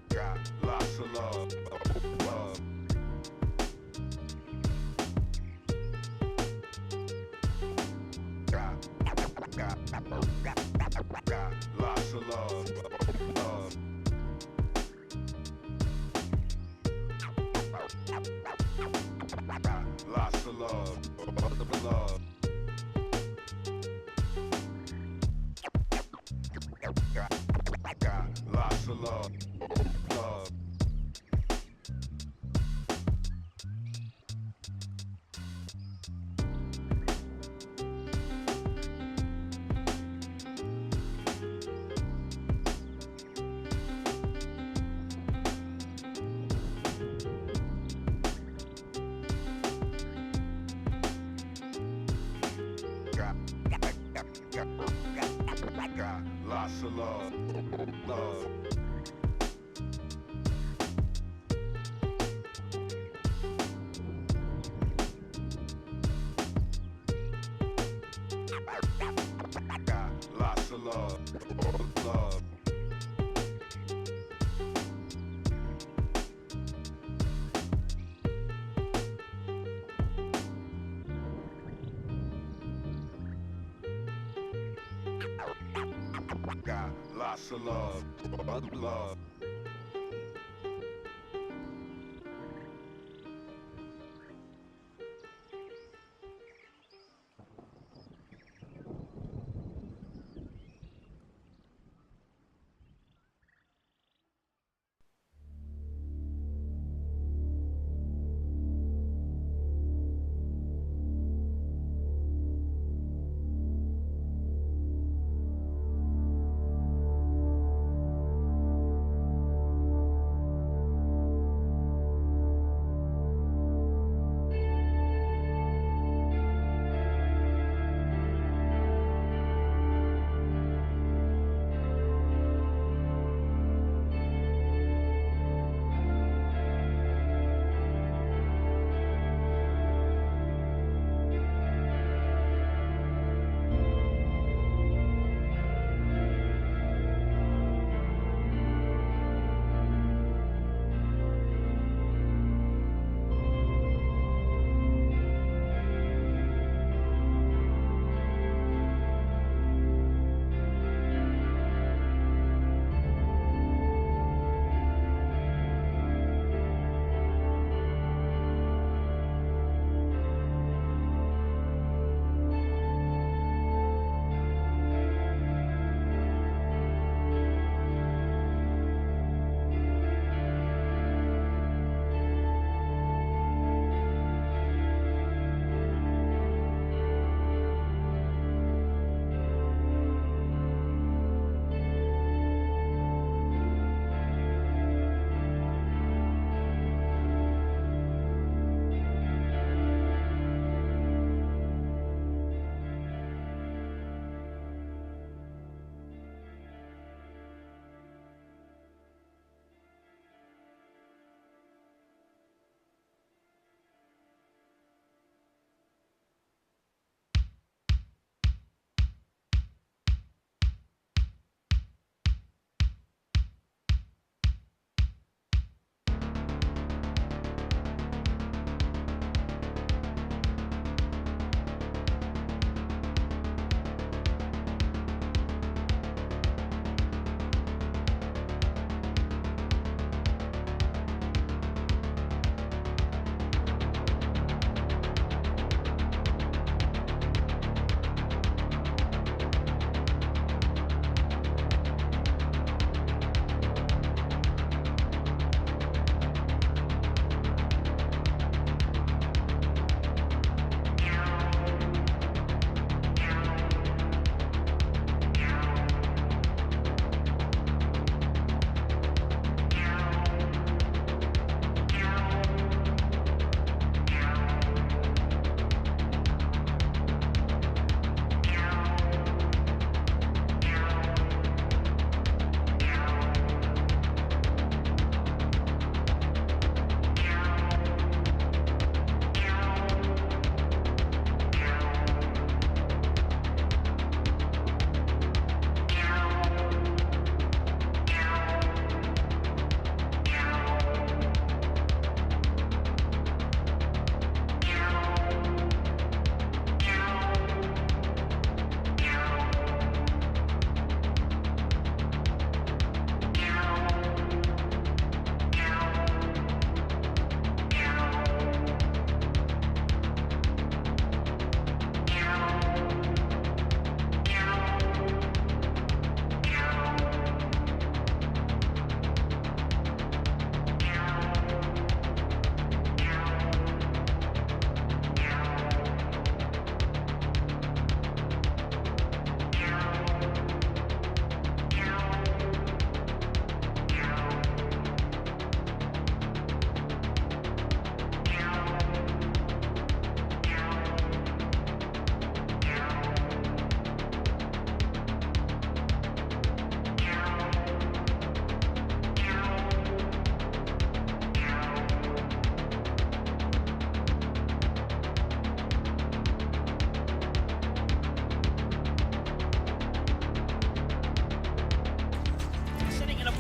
Got lots of love, love. Got lots of love, love. Got lots of love, love. Got lots of love, love. Got lots of love, love. Got lots of love, love. Got lots of love, love.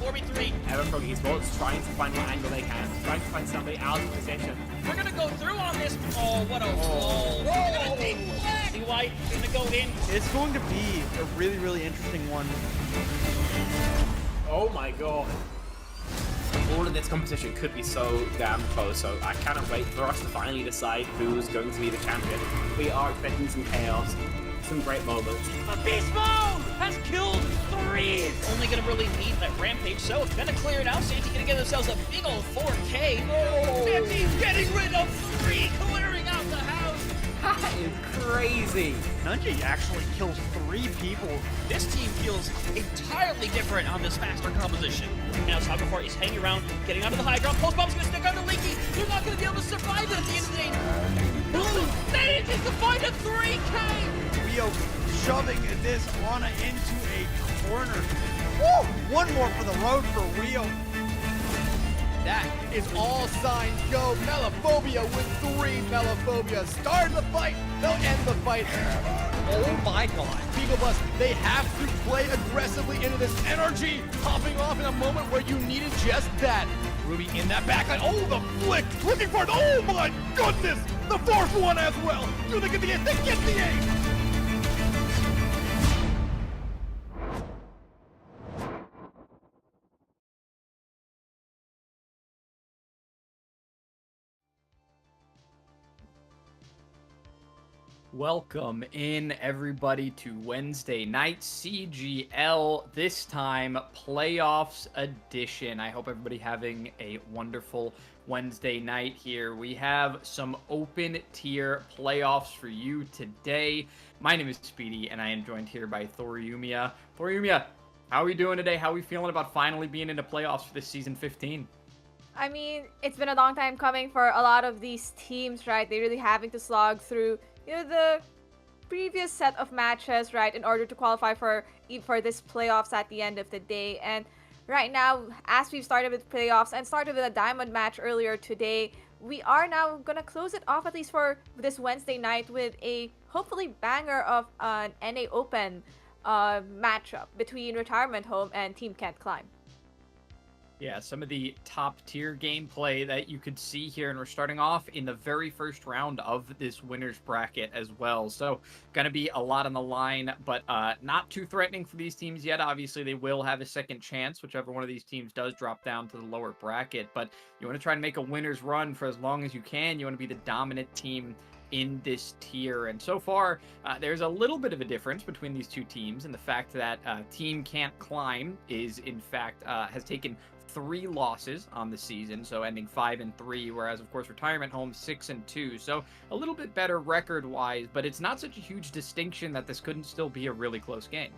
4v3. Everfrog Esports trying to find what angle they can, trying to find somebody out of position. We're gonna go through on this. Oh, what a wall. They're gonna deflect. D-White gonna go in. It's going to be a really, really interesting one. Oh my god. All of this competition could be so damn close, so I cannot wait for us to finally decide who's going to be the champion. We are expecting some chaos, some great moments. A beast mode has killed 3. Only gonna really need that rampage, so it's gonna clear it out. Santi gonna get themselves a big old 4K. Oh. Santi getting rid of 3, clearing out the house. That is crazy. Nunji actually kills 3 people. This team feels entirely different on this faster composition. Now Sagafor is hanging around, getting onto the high ground. Post bomb's gonna stick under Leaky. They're not gonna be able to survive it at the end of the day. Blue manages to find a 3K. Rio shoving this Ana into a corner. Woo! One more for the road for Rio. That is all signs go. Melophobia with 3 Melophobia. Start the fight. They'll end the fight. Oh my god. Beagle Bus, they have to play aggressively into this energy. Popping off in a moment where you needed just that. Ruby in that backline. Oh, the flick. Looking for it. Oh my goodness. The 4th one as well. Do they get the 8? They get the 8. Welcome in, everybody, to Wednesday night CGL, this time playoffs edition. I hope everybody having a wonderful Wednesday night here. We have some open tier playoffs for you today. My name is Speedy, and I am joined here by Thoriumia. Thoriumia, how are we doing today? How are we feeling about finally being into playoffs for this season 15? I mean, it's been a long time coming for a lot of these teams, right? They're really having to slog through the previous set of matches, right, in order to qualify for this playoffs at the end of the day. And right now, as we've started with playoffs and started with a diamond match earlier today, we are now gonna close it off, at least for this Wednesday night, with a hopefully banger of an NA Open matchup between Retirement Home and Team Can't Climb. Yeah, some of the top-tier gameplay that you could see here, and we're starting off in the very first round of this winner's bracket as well. So, going to be a lot on the line, but not too threatening for these teams yet. Obviously, they will have a second chance, whichever one of these teams does drop down to the lower bracket. But you want to try and make a winner's run for as long as you can. You want to be the dominant team in this tier, and so far there's a little bit of a difference between these two teams, and the fact that Team Can't Climb is in fact has taken 3 losses on the season, so ending 5-3, whereas of course Retirement Home 6-2, so a little bit better record wise, but it's not such a huge distinction that this couldn't still be a really close game.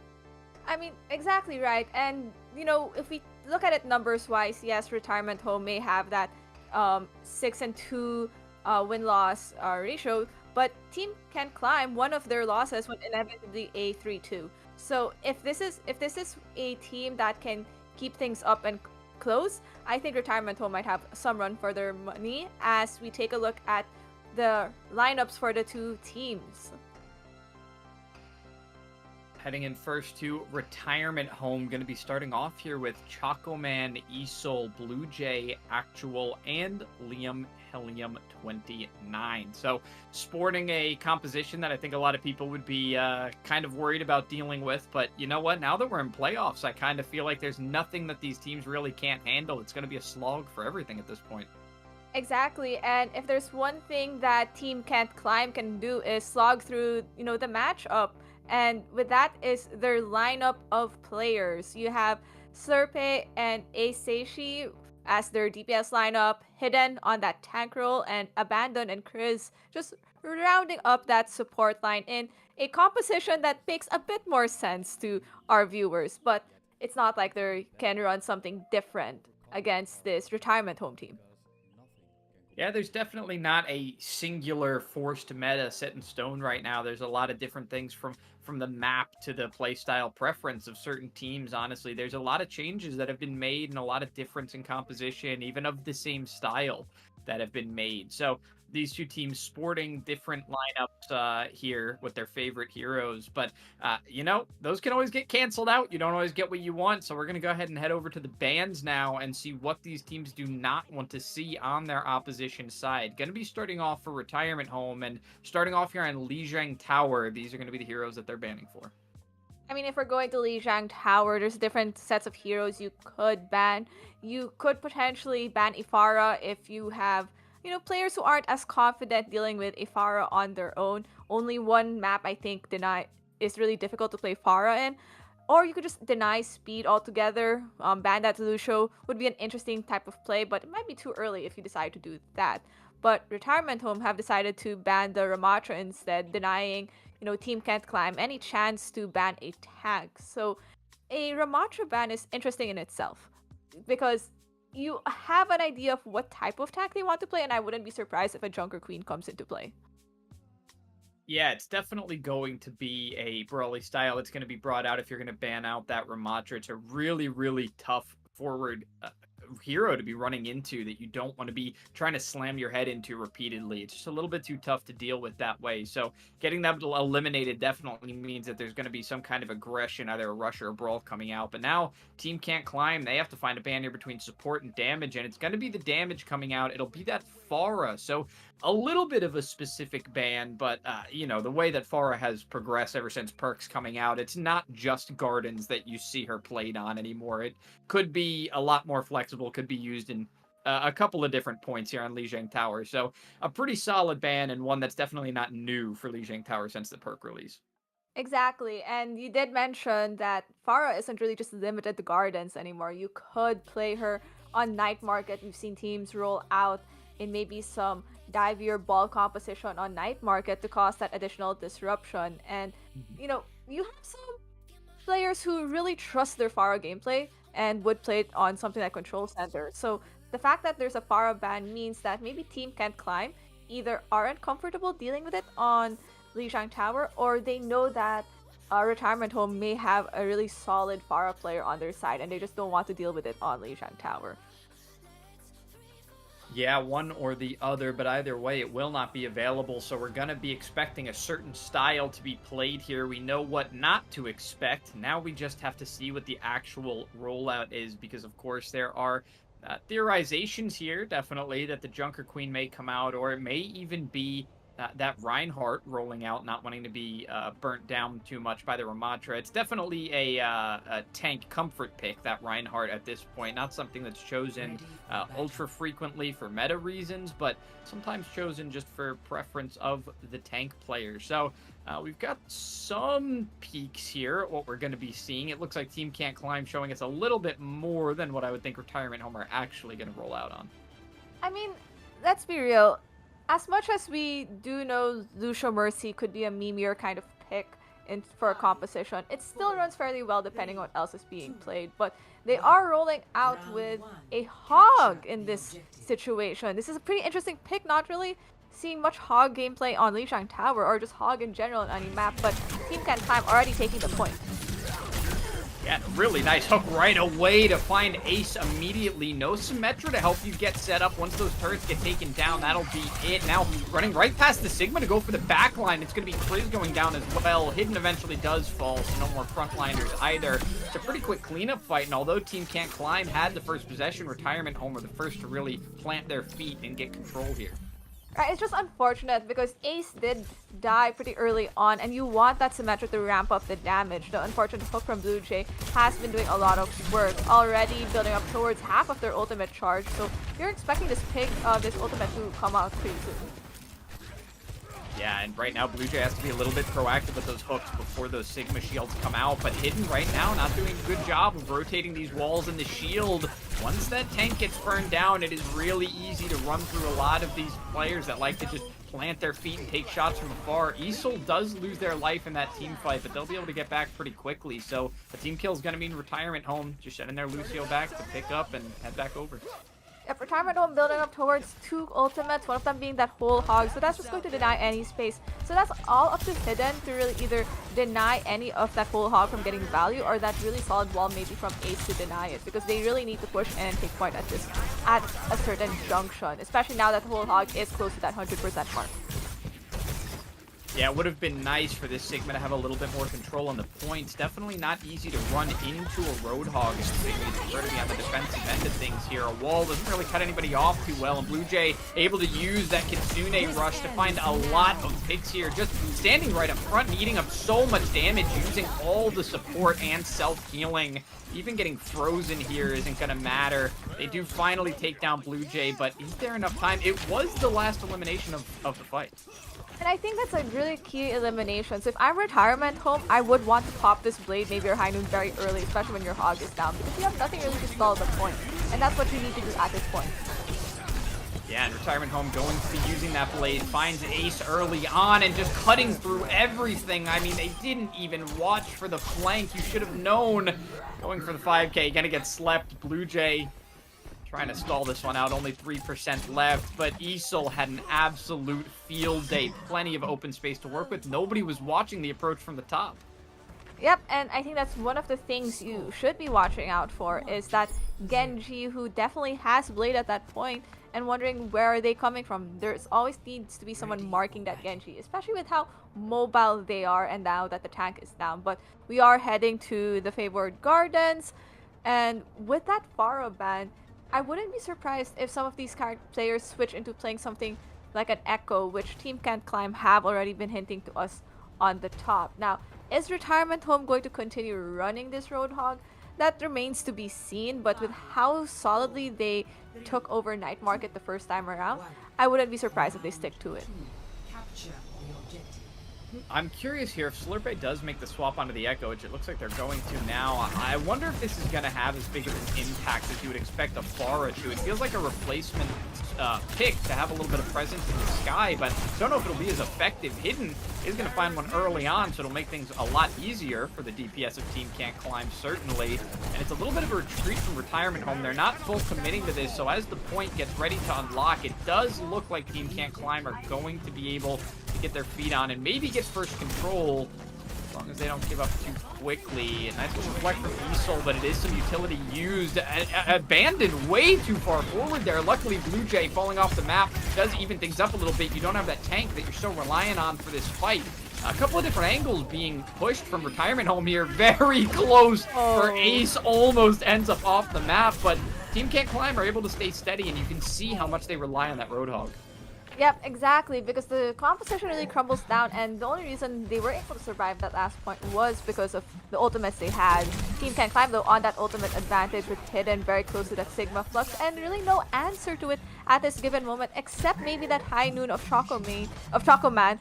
I mean, exactly right. And you know, if we look at it numbers wise, yes, Retirement Home may have that 6-2 win-loss ratio, but Team Can't Climb, one of their losses would inevitably a 3-2. So if this is a team that can keep things up and close, I think Retirement Home might have some run for their money as we take a look at the lineups for the two teams. Heading in first to Retirement Home, going to be starting off here with Chocoman, Esol, Blue Jay, Actual, and Liam Helium 29. So sporting a composition that I think a lot of people would be kind of worried about dealing with. But you know what? Now that we're in playoffs, I kind of feel like there's nothing that these teams really can't handle. It's going to be a slog for everything at this point. Exactly, and if there's one thing that Team Can't Climb can do is slog through, the matchup. And with that is their lineup of players. You have Slurpe and Aseishi as their DPS lineup, Hidden on that tank role, and Abandon and Chris just rounding up that support line in a composition that makes a bit more sense to our viewers. But it's not like they can run something different against this Retirement Home team. Yeah, there's definitely not a singular forced meta set in stone right now. There's a lot of different things from the map to the playstyle preference of certain teams, honestly. There's a lot of changes that have been made and a lot of difference in composition, even of the same style, that have been made. So these two teams sporting different lineups here with their favorite heroes. But, you know, those can always get canceled out. You don't always get what you want. So we're going to go ahead and head over to the bans now and see what these teams do not want to see on their opposition side. Going to be starting off for Retirement Home and starting off here on Lijiang Tower. These are going to be the heroes that they're banning for. I mean, if we're going to Lijiang Tower, there's different sets of heroes you could ban. You could potentially ban Ifara if you have, you know, players who aren't as confident dealing with Ifara on their own. Only one map, I think, is really difficult to play Farah in. Or you could just deny speed altogether. Ban that Lucio would be an interesting type of play, but it might be too early if you decide to do that. But Retirement Home have decided to ban the Ramatra instead, denying, you know, Team Can't Climb any chance to ban a tank. So a Ramatra ban is interesting in itself because you have an idea of what type of tank they want to play, and I wouldn't be surprised if a Junker Queen comes into play. Yeah, it's definitely going to be a Broly style. It's going to be brought out if you're going to ban out that Ramatra. It's a really, really tough forward hero to be running into that you don't want to be trying to slam your head into repeatedly. It's just a little bit too tough to deal with that way. So getting that eliminated definitely means that there's going to be some kind of aggression, either a rush or a brawl coming out. But now Team Can't Climb. They have to find a ban here between support and damage, and it's going to be the damage coming out. It'll be that Farah. So a little bit of a specific ban, but, you know, the way that Farah has progressed ever since Perks coming out, it's not just Gardens that you see her played on anymore. It could be a lot more flexible, could be used in a couple of different points here on Lijiang Tower. So a pretty solid ban and one that's definitely not new for Lijiang Tower since the perk release. Exactly, and you did mention that Farah isn't really just limited to Gardens anymore. You could play her on Night Market. We've seen teams roll out in maybe some divier ball composition on Night Market to cause that additional disruption. And, you know, you have some players who really trust their Farah gameplay and would play it on something like Control Center. So the fact that there's a Farah ban means that maybe Team Can't Climb either aren't comfortable dealing with it on Lijiang Tower, or they know that Retirement Home may have a really solid Farah player on their side and they just don't want to deal with it on Lijiang Tower. Yeah, one or the other, but either way, it will not be available, so we're going to be expecting a certain style to be played here. We know what not to expect. Now we just have to see what the actual rollout is, because, of course, there are theorizations here, definitely, that the Junker Queen may come out, or it may even be that Reinhardt rolling out, not wanting to be burnt down too much by the Ramatra. It's definitely a tank comfort pick, that Reinhardt at this point. Not something that's chosen ultra frequently for meta reasons, but sometimes chosen just for preference of the tank player. So we've got some peaks here at what we're going to be seeing. It looks like Team Can't Climb showing us a little bit more than what I would think Retirement Home are actually going to roll out on. I mean, let's be real. As much as we do know Lucio Mercy could be a memeier kind of pick for a composition, it still runs fairly well depending on what else is being played. But they are rolling out with a Hog in this situation. This is a pretty interesting pick, not really seeing much Hog gameplay on Lijiang Tower or just Hog in general on any map, but Team Can't Climb already taking the point. Yeah, really nice hook right away to find Ace immediately. No Symmetra to help you get set up. Once those turrets get taken down, that'll be it. Now, running right past the Sigma to go for the backline. It's going to be Kriz going down as well. Hidden eventually does fall, so no more frontliners either. It's a pretty quick cleanup fight, and although Team Can't Climb had the first possession, Retirement Home were the first to really plant their feet and get control here. It's just unfortunate because Ace did die pretty early on, and you want that Symmetra to ramp up the damage. The unfortunate hook from Blue Jay has been doing a lot of work, already building up towards half of their ultimate charge, so you're expecting this ultimate to come out pretty soon. Yeah, and right now Blue Jay has to be a little bit proactive with those hooks before those Sigma shields come out, but Hidden right now not doing a good job of rotating these walls in the shield. Once that tank gets burned down, it is really easy to run through a lot of these players that like to just plant their feet and take shots from afar. Easel does lose their life in that team fight, but they'll be able to get back pretty quickly, so the team kill is going to mean Retirement Home just sending their Lucio back to pick up and head back over. Yep, Retirement Home building up towards 2 ultimates, one of them being that whole hog, so that's just going to deny any space. So that's all up to Hidden to really either deny any of that whole hog from getting value, or that really solid wall maybe from Ace to deny it, because they really need to push and take point at a certain junction, especially now that the whole hog is close to that 100% mark. Yeah, it would have been nice for this Sigma to have a little bit more control on the points. Definitely not easy to run into a Roadhog if Sigma is prefer to be on the defensive end of things here. A wall doesn't really cut anybody off too well, and Blue Jay able to use that Kitsune rush to find a lot of picks here. Just standing right up front and eating up so much damage, using all the support and self-healing. Even getting frozen here isn't going to matter. They do finally take down Blue Jay, but is there enough time? It was the last elimination of the fight. And I think that's a really key elimination. So if I'm Retirement Home, I would want to pop this Blade, maybe your High Noon very early, especially when your Hog is down, because you have nothing really to stall the point. And that's what you need to do at this point. Yeah, and Retirement Home going to be using that Blade, finds Ace early on and just cutting through everything. I mean, they didn't even watch for the flank. You should have known. Going for the 5K, gonna get slept. Blue Jay trying to stall this one out, only 3% left, but Isol had an absolute field day. Plenty of open space to work with. Nobody was watching the approach from the top. Yep, and I think that's one of the things you should be watching out for, is that Genji, who definitely has Blade at that point, and wondering where are they coming from. There's always needs to be someone marking that Genji, especially with how mobile they are and now that the tank is down. But we are heading to the Favored Gardens, and with that Pharah ban, I wouldn't be surprised if some of these players switch into playing something like an Echo, which Team Can't Climb have already been hinting to us on the top. Now, is Retirement Home going to continue running this Roadhog? That remains to be seen, but with how solidly they took over Night Market the first time around, I wouldn't be surprised if they stick to it. I'm curious here, if Slurpee does make the swap onto the Echo, which it looks like they're going to now, I wonder if this is going to have as big of an impact as you would expect a Pharah to. It feels like a replacement pick to have a little bit of presence in the sky, but don't know if it'll be as effective. Hidden is going to find one early on, so it'll make things a lot easier for the DPS of Team Can't Climb, certainly. And it's a little bit of a retreat from Retirement Home. They're not full committing to this, so as the point gets ready to unlock, it does look like Team Can't Climb are going to be able to get their feet on and maybe get first control, as long as they don't give up too quickly. And nice little reflect from Isol, but it is some utility used. Abandoned way too far forward there. Luckily, Blue Jay falling off the map does even things up a little bit. You don't have that tank that you're so reliant on for this fight. A couple of different angles being pushed from Retirement Home here. Very close for Ace. Almost ends up off the map, but Team Can't Climb are able to stay steady, and you can see how much they rely on that Roadhog. Yep, exactly, because the composition really crumbles down, and the only reason they were able to survive that last point was because of the ultimates they had. Team Can't Climb, though, on that ultimate advantage with Hidden very close to that Sigma Flux, and really no answer to it at this given moment, except maybe that High Noon of Choco Man.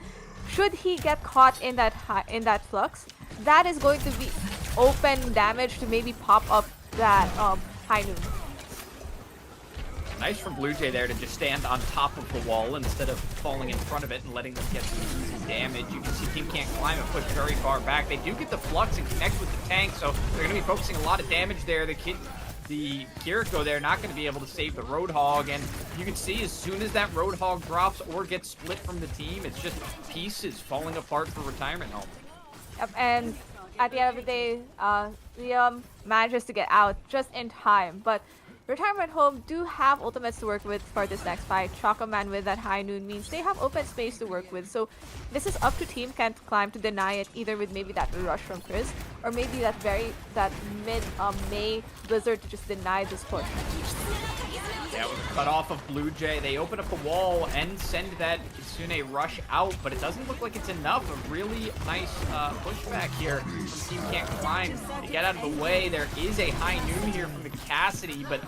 Should he get caught in that Flux, that is going to be open damage to maybe pop up that High Noon. Nice from Blue Jay there to just stand on top of the wall instead of falling in front of it and letting them get some easy damage. You can see Team Can't Climb and push very far back. They do get the Flux and connect with the tank, so they're going to be focusing a lot of damage there. The Kiriko there not going to be able to save the Roadhog, and you can see as soon as that Roadhog drops or gets split from the team, it's just pieces falling apart for Retirement Home. Yep, and at the end of the day, Liam manages to get out just in time, but Retirement Home do have ultimates to work with for this next fight. Choco Man with that High Noon means they have open space to work with. So this is up to Team Can't Climb to deny it, either with maybe that rush from Chris, or maybe that mid-May Blizzard to just deny this push. Yeah, with a cut off of Blue Jay, they open up the wall and send that Kitsune rush out, but it doesn't look like it's enough. A really nice pushback here from Team Can't Climb. They get out of the way. There is a High Noon here from the Cassidy, but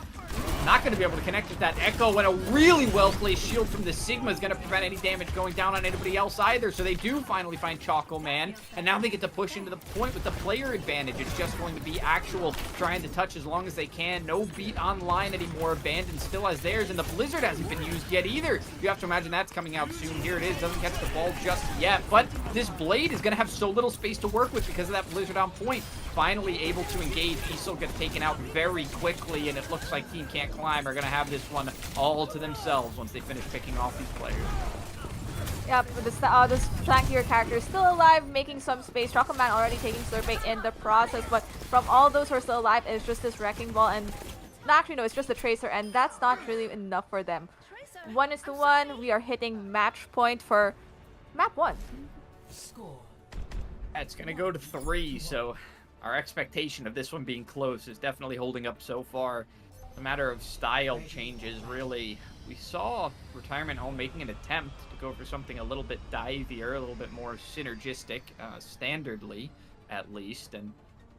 not going to be able to connect with that Echo, and a really well-placed shield from the Sigma is going to prevent any damage going down on anybody else either. So they do finally find Choco Man, and now they get to push into the point with the player advantage. It's just going to be actual trying to touch as long as they can. No beat online anymore. Abandoned still has theirs, and the Blizzard hasn't been used yet either. You have to imagine that's coming out soon. Here it is. Doesn't catch the ball just yet, but this Blade is going to have so little space to work with because of that Blizzard on point. finally able to engage. Isol gets taken out very quickly, and it looks like Team Can't Climb are going to have this one all to themselves once they finish picking off these players. Yep, this flankier character is still alive, making some space. Chocolate Man already taking Slurpee in the process, but from all those who are still alive, it's just this Wrecking Ball, and actually no, it's just the Tracer, and that's not really enough for them. 1-1, we are hitting match point for map 1. It's going to go to 3, so our expectation of this one being close is definitely holding up so far. It's a matter of style changes, really. We saw Retirement Home making an attempt to go for something a little bit divier, a little bit more synergistic, standardly, at least, and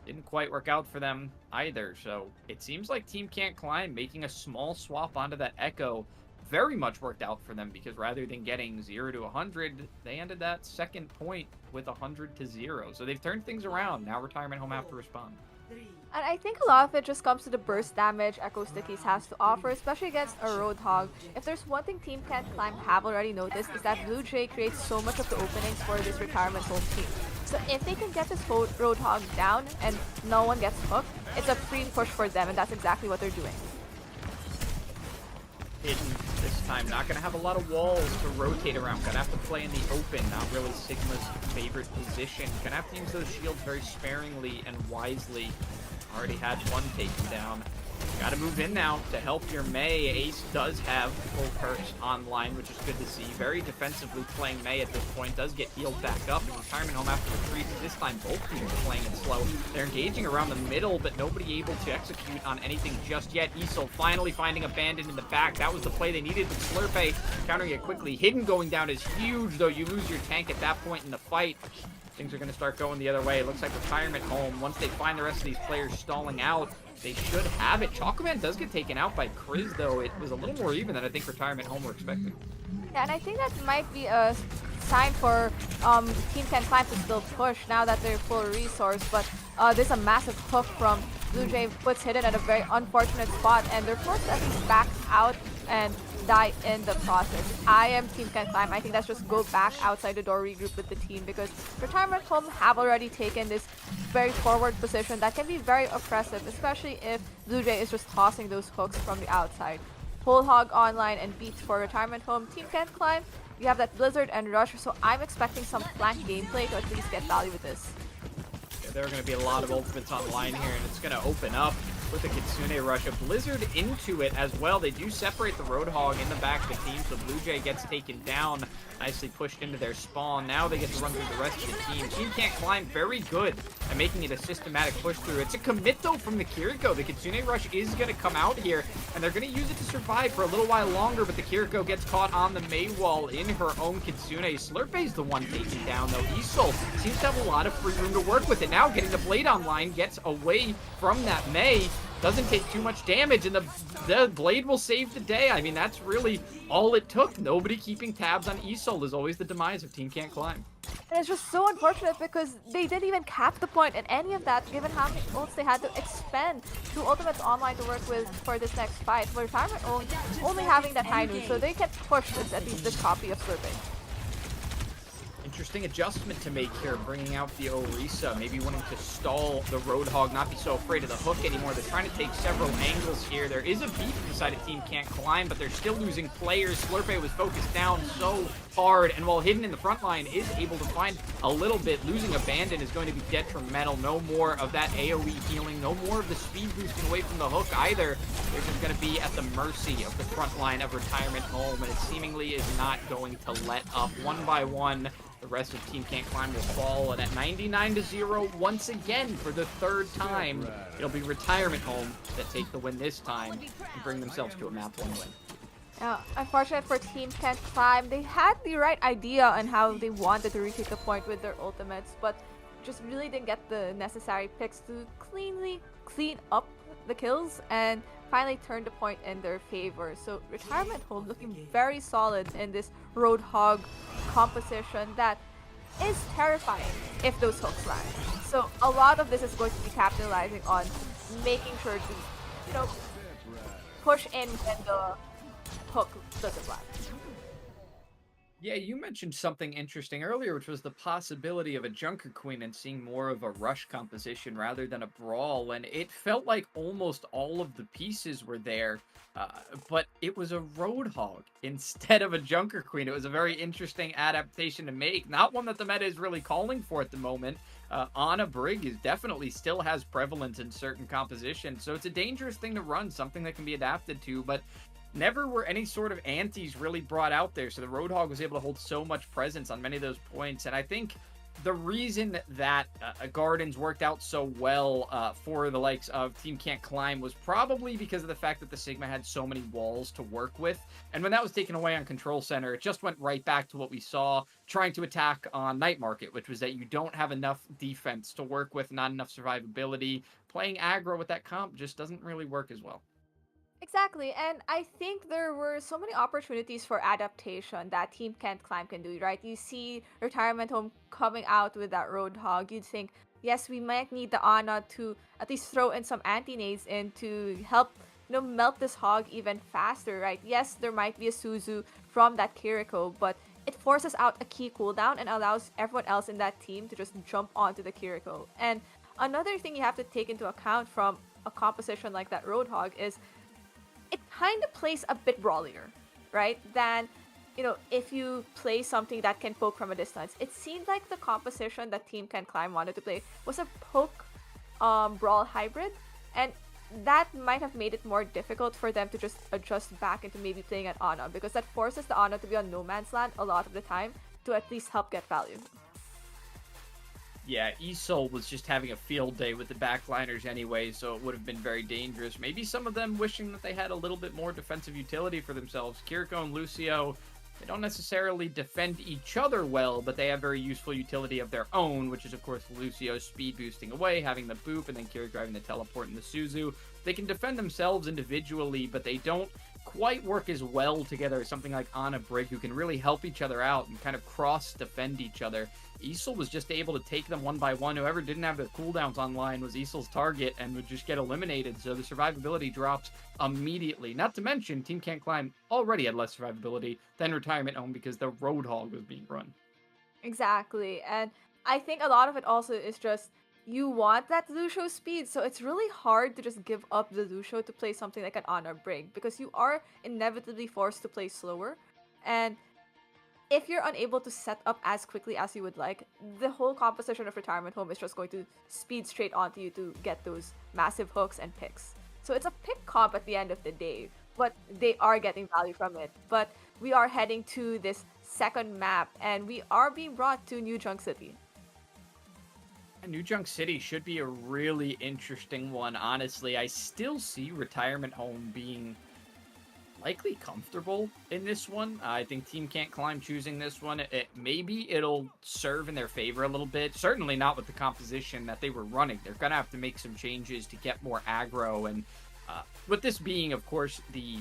didn't quite work out for them either. So it seems like Team Can't Climb making a small swap onto that Echo very much worked out for them, because rather than getting 0 to 100, they ended that second point with 100 to 0. So they've turned things around. Now Retirement Home have to respond. And I think a lot of it just comes to the burst damage Echo Stickies has to offer, especially against a Roadhog. If there's one thing Team Can't Climb have already noticed, is that Blue Jay creates so much of the openings for this Retirement Home team. So if they can get this Roadhog down and no one gets hooked, it's a free push for them, and that's exactly what they're doing. Hidden this time, not going to have a lot of walls to rotate around. Going to have to play in the open, not really Sigma's favorite position. Going to have to use those shields very sparingly and wisely. Already had one taken down. Got to move in now to help your Mei. Ace does have full perks online, which is good to see. Very defensively playing Mei at this point. Does get healed back up. And Retirement Home after retreat. This time both teams are playing it slow. They're engaging around the middle, but nobody able to execute on anything just yet. Isol finally finding Abandon in the back. That was the play they needed with Slurpee. Countering it quickly. Hidden going down is huge, though. You lose your tank at that point in the fight. Things are going to start going the other way. It looks like Retirement Home, once they find the rest of these players stalling out, they should have it. Chocolate Man does get taken out by Kriz, though. It was a little more even than I think Retirement Home were expecting. Yeah, and I think that might be a sign for Team Can't Climb to still push now that they're full resource, but there's a massive hook from Blue Jay, puts Hidden at a very unfortunate spot, and they're forced to at least back out and die in the process. I am Team Can't Climb. I think that's just go back outside the door, regroup with the team, because Retirement Home have already taken this very forward position that can be very oppressive, especially if Blue Jay is just tossing those hooks from the outside. Whole Hog online and beats for Retirement Home. Team Can't Climb, you have that Blizzard and Rush, so I'm expecting some flank gameplay to at least get value with this. Yeah, there are going to be a lot of ultimates online here, and it's going to open up with the Kitsune Rush. A Blizzard into it as well. They do separate the Roadhog in the back of the team, so Blue Jay gets taken down. Nicely pushed into their spawn. Now they get to run through the rest of the team. Team Can't Climb, very good at making it a systematic push through. It's a commit, though, from the Kiriko. The Kitsune Rush is going to come out here, and they're going to use it to survive for a little while longer, but the Kiriko gets caught on the Mei wall in her own Kitsune. Slurpee's the one taken down, though. Isol seems to have a lot of free room to work with it. Now getting the Blade online, gets away from that Mei. Doesn't take too much damage, and the Blade will save the day. I mean, that's really all it took. Nobody keeping tabs on Isol is always the demise of Team Can't Climb. And it's just so unfortunate because they didn't even cap the point in any of that, given how many ults they had to expend to ultimates online to work with for this next fight. But Retirement only having that high noon, so they can push this, at least this copy of Slurpee. Interesting adjustment to make here, bringing out the Orisa, maybe wanting to stall the Roadhog, not be so afraid of the hook anymore. They're trying to take several angles here. There is a beef inside a Team Can't Climb, but they're still losing players. Slurpee was focused down so hard, and while Hidden in the front line is able to find a little bit, losing Abandon is going to be detrimental. No more of that AoE healing, no more of the speed boosting away from the hook either. They're just going to be at the mercy of the front line of Retirement Home, and it seemingly is not going to let up. One by one, the rest of Team Can't Climb will fall, and at 99-0 once again for the third time, it'll be Retirement Home that take the win this time and bring themselves to a map 1 win. Unfortunate for Team Can't Climb, they had the right idea on how they wanted to retake the point with their ultimates, but just really didn't get the necessary picks to clean up the kills and finally turn the point in their favor. So Retirement Home looking very solid in this Roadhog composition that is terrifying if those hooks land. So a lot of this is going to be capitalizing on making sure to, push in when the hook doesn't land. Yeah, you mentioned something interesting earlier, which was the possibility of a Junker Queen and seeing more of a rush composition rather than a brawl. And it felt like almost all of the pieces were there, uh, but it was a Roadhog instead of a Junker Queen. It was a very interesting adaptation to make, not one that the meta is really calling for at the moment. Ana Brig is definitely still has prevalence in certain compositions, so it's a dangerous thing to run, something that can be adapted to, but never were any sort of antis really brought out there. So the Roadhog was able to hold so much presence on many of those points. And I think the reason that Gardens worked out so well for the likes of Team Can't Climb was probably because of the fact that the Sigma had so many walls to work with. And when that was taken away on Control Center, it just went right back to what we saw trying to attack on Night Market, which was that you don't have enough defense to work with, not enough survivability. Playing aggro with that comp just doesn't really work as well. Exactly, and I think there were so many opportunities for adaptation that Team Can't Climb can do, right? You see Retirement Home coming out with that Roadhog, you'd think, yes, we might need the Ana to at least throw in some anti-nades in to help, melt this hog even faster, right? Yes, there might be a Suzu from that Kiriko, but it forces out a key cooldown and allows everyone else in that team to just jump onto the Kiriko. And another thing you have to take into account from a composition like that Roadhog is it kind of plays a bit brawlier, right? Than, if you play something that can poke from a distance. It seemed like the composition that Team Can Climb wanted to play was a poke brawl hybrid, and that might have made it more difficult for them to just adjust back into maybe playing an Ana, because that forces the Ana to be on no man's land a lot of the time to at least help get value. Yeah, Isol was just having a field day with the backliners anyway, so it would have been very dangerous. Maybe some of them wishing that they had a little bit more defensive utility for themselves. Kiriko and Lucio, they don't necessarily defend each other well, but they have very useful utility of their own, which is, of course, Lucio speed boosting away, having the boop, and then Kiriko having the teleport and the Suzu. They can defend themselves individually, but they don't quite work as well together as something like Ana Brig, who can really help each other out and kind of cross-defend each other. Isol was just able to take them one by one. Whoever didn't have their cooldowns online was Isol's target and would just get eliminated, so the survivability drops immediately. Not to mention, Team Can't Climb already had less survivability than Retirement Home because the Roadhog was being run. Exactly, and I think a lot of it also is just you want that Lucio speed, so it's really hard to just give up the Lucio to play something like an Honor Brig, because you are inevitably forced to play slower, and if you're unable to set up as quickly as you would like, the whole composition of Retirement Home is just going to speed straight onto you to get those massive hooks and picks. So it's a pick comp at the end of the day, but they are getting value from it. But we are heading to this second map, and we are being brought to New Junk City. New Junk City should be a really interesting one, honestly. I still see Retirement Home being likely comfortable in this one. I think Team Can't Climb choosing this one, maybe it'll serve in their favor a little bit. Certainly not with the composition that they were running. They're going to have to make some changes to get more aggro, and with this being, of course, the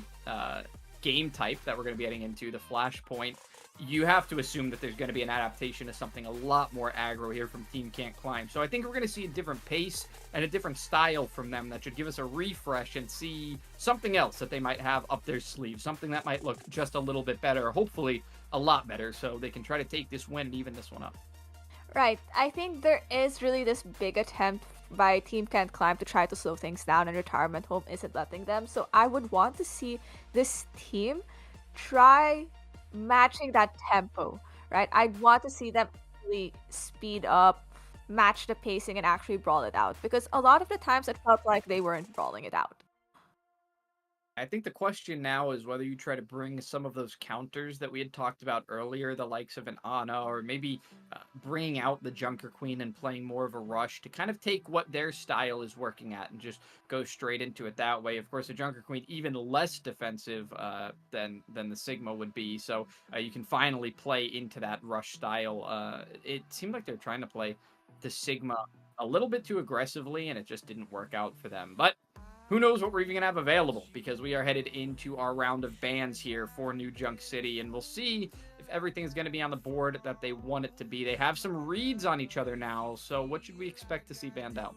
game type that we're going to be getting into, the Flashpoint, you have to assume that there's going to be an adaptation to something a lot more aggro here from Team Can't Climb. So I think we're going to see a different pace and a different style from them that should give us a refresh and see something else that they might have up their sleeve, something that might look just a little bit better, hopefully a lot better, so they can try to take this win and even this one up. Right. I think there is really this big attempt by Team Can't Climb to try to slow things down, and Retirement Home isn't letting them. So I would want to see this team try matching that tempo, right? I'd want to see them really speed up, match the pacing, and actually brawl it out, because a lot of the times it felt like they weren't brawling it out. I think the question now is whether you try to bring some of those counters that we had talked about earlier, the likes of an Ana, or maybe bringing out the Junker Queen and playing more of a rush to kind of take what their style is working at and just go straight into it that way. Of course, the Junker Queen even less defensive than the Sigma would be, so you can finally play into that rush style. It seemed like they're trying to play the Sigma a little bit too aggressively, and it just didn't work out for them. But who knows what we're even going to have available, because we are headed into our round of bans here for New Junk City, and we'll see if everything's going to be on the board that they want it to be. They have some reads on each other now, so what should we expect to see banned out?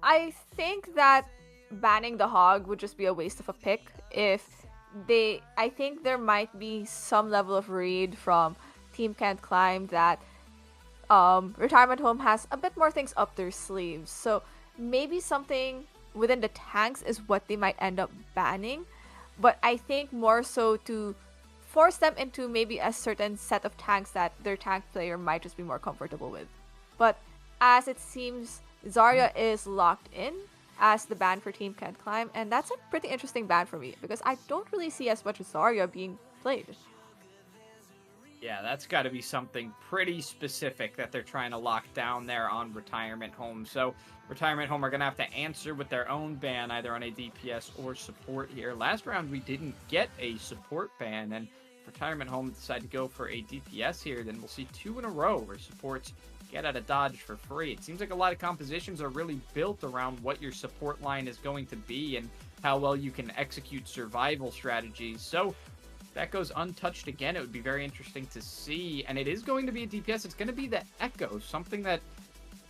I think that banning the hog would just be a waste of a pick if I think there might be some level of read from Team Can't Climb that Retirement Home has a bit more things up their sleeves. So maybe something within the tanks is what they might end up banning. But I think more so to force them into maybe a certain set of tanks that their tank player might just be more comfortable with. But as it seems, Zarya is locked in as the ban for Team Can't Climb, and that's a pretty interesting ban for me because I don't really see as much Zarya being played. Yeah, that's got to be something pretty specific that they're trying to lock down there on Retirement Home. So Retirement Home are going to have to answer with their own ban, either on a DPS or support here. Last round, we didn't get a support ban, and Retirement Home decide to go for a DPS here. Then we'll see 2 in a row where supports get out of dodge for free. It seems like a lot of compositions are really built around what your support line is going to be and how well you can execute survival strategies. So that goes untouched again. It would be very interesting to see. And it is going to be a DPS. It's going to be the Echo, something that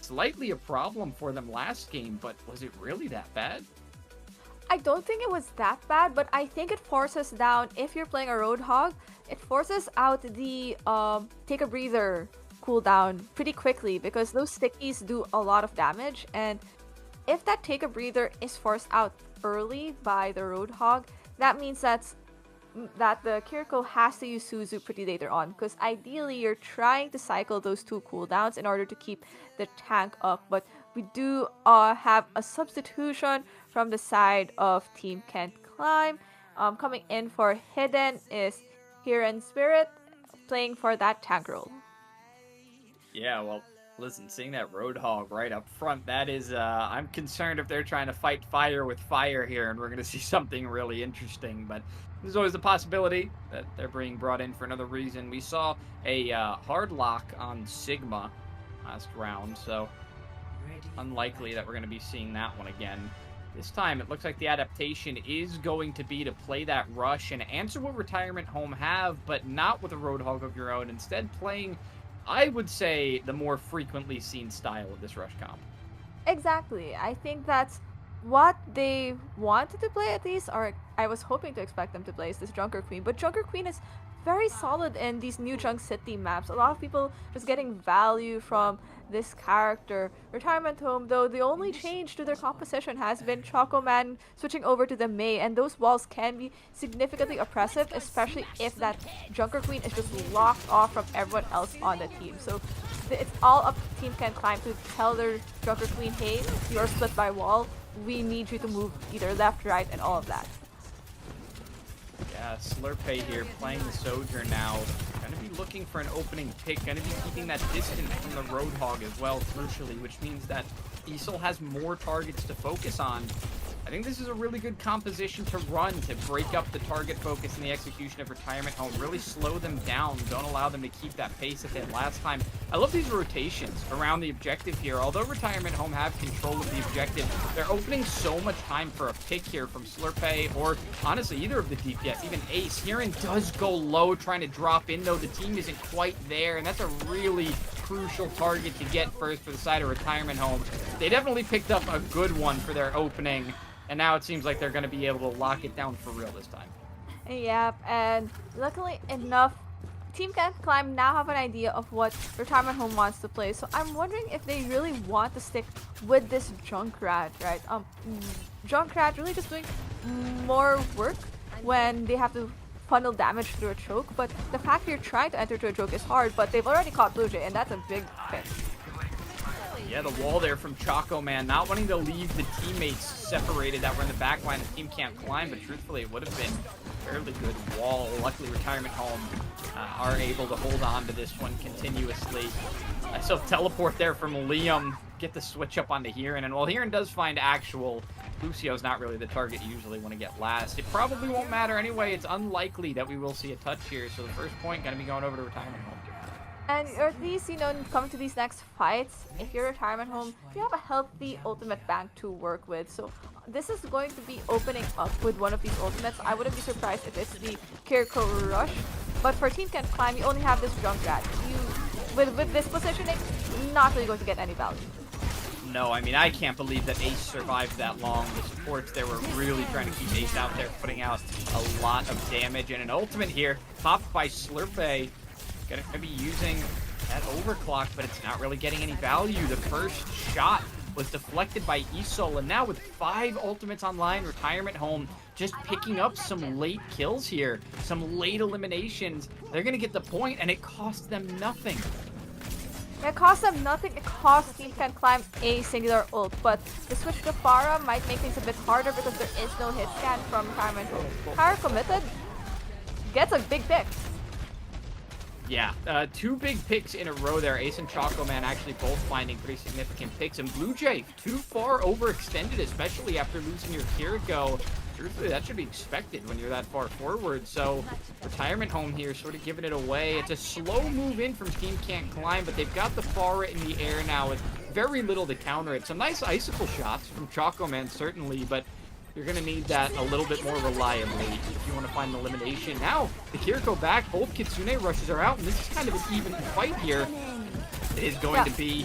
slightly a problem for them last game, but was it really that bad? I don't think it was that bad, but I think it forces down, if you're playing a Roadhog, it forces out the take a breather cooldown pretty quickly because those stickies do a lot of damage. And if that take a breather is forced out early by the Roadhog, that means that the Kiriko has to use Suzu pretty later on, because ideally you're trying to cycle those 2 cooldowns in order to keep the tank up. But we do have a substitution from the side of Team Can't Climb. Coming in for Hidden is Hiran Spirit, playing for that tank role. Yeah, well, listen, seeing that Roadhog right up front, that is, I'm concerned if they're trying to fight fire with fire here, and we're going to see something really interesting, but there's always the possibility that they're being brought in for another reason. We saw a hard lock on Sigma last round, so unlikely that we're going to be seeing that one again. This time, it looks like the adaptation is going to be to play that rush and answer what Retirement Home have, but not with a Roadhog of your own. Instead, playing, I would say, the more frequently seen style of this rush comp. Exactly. I think that's what they wanted to play at least, or I was hoping to expect them to play, is this Junker Queen. But Junker Queen is very solid in these new Junk City maps. A lot of people just getting value from this character. Retirement Home, though, the only change to their composition has been Choco Man switching over to the Mei, and those walls can be significantly oppressive, especially if that Junker Queen is just locked off from everyone else on the team. So it's all up to Team Can't Climb to tell their Junker Queen, hey, you're split by wall, we need you to move either left, right, and all of that. Yeah, Slurpay here playing the Soldier now. Going to be looking for an opening pick. Going to be keeping that distance from the Roadhog as well, crucially, which means that Easel has more targets to focus on. I think this is a really good composition to run to break up the target focus and the execution of Retirement Home. Really slow them down. Don't allow them to keep that pace that they had last time. I love these rotations around the objective here. Although Retirement Home have control of the objective, they're opening so much time for a pick here from Slurpay or honestly either of the DPS, even Ace. Hiran does go low trying to drop in though. The team isn't quite there, and that's a really crucial target to get first for the side of Retirement Home. They definitely picked up a good one for their opening. And now it seems like they're going to be able to lock it down for real this time. Yep, and luckily enough, Team Can't Climb now have an idea of what Retirement Home wants to play. So I'm wondering if they really want to stick with this Junkrat, right? Junkrat really just doing more work when they have to funnel damage through a choke. But the fact you're trying to enter through a choke is hard, but they've already caught Blue Jay, and that's a big pick. Yeah, the wall there from Choco Man, not wanting to leave the teammates separated that were in the back line. The team can't climb, but truthfully, it would have been a fairly good wall. Luckily, Retirement Home are able to hold on to this one continuously. I saw teleport there from Liam, get the switch up onto Hiran, and while Hiran does find actual, Lucio's not really the target you usually want to get last. It probably won't matter anyway. It's unlikely that we will see a touch here, so the first point going to be going over to Retirement Home. And or at least, coming to these next fights, if you're Retirement Home, you have a healthy ultimate bank to work with. So this is going to be opening up with one of these ultimates. I wouldn't be surprised if it's the Kiriko Rush. But for Team Can't Climb, you only have this Junkrat. With this positioning, not really going to get any value. No, I mean, I can't believe that Ace survived that long. The supports there were really trying to keep Ace out there, putting out a lot of damage. And an ultimate here, popped by Slurpee. Gonna be using that overclock, but it's not really getting any value. The first shot was deflected by Isol, and now with 5 ultimates online, Retirement Home just picking up some late kills here, some late eliminations. They're gonna get the point, and it costs them nothing. It costs them nothing. It costs Team Can Climb a singular ult, but the switch to Pharah might make things a bit harder because there is no hit scan from Retirement Home. Power Committed gets a big pick. Yeah, 2 big picks in a row there. Ace and Choco Man actually both finding pretty significant picks. And Blue Jay, too far overextended, especially after losing your Kiriko. Truthfully, that should be expected when you're that far forward. So, Retirement Home here sort of giving it away. It's a slow move in from Team Can't Climb, but they've got the Pharah in the air now with very little to counter it. Some nice icicle shots from Choco Man, certainly, but you're going to need that a little bit more reliably if you want to find an elimination. Now, the Kiriko back, both Kitsune rushes are out, and this is kind of an even fight here. It is going to be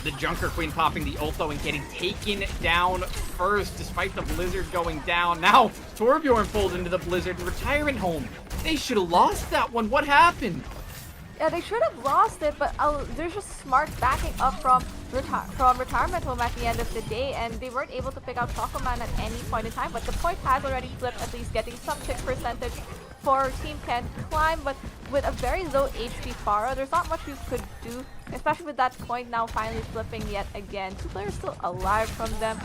the Junker Queen popping the ult, though, and getting taken down first, despite the Blizzard going down. Now, Torbjorn pulled into the Blizzard, and Retirement Home. They should have lost that one. What happened? Yeah, they should have lost it, but there's just smart backing up from Retirement Home at the end of the day, and they weren't able to pick out Choco Man at any point in time, but the point has already flipped, at least getting some kick percentage for Team Can Climb, but with a very low HP Pharah, there's not much you could do, especially with that point now finally flipping yet again. 2 players still alive from them.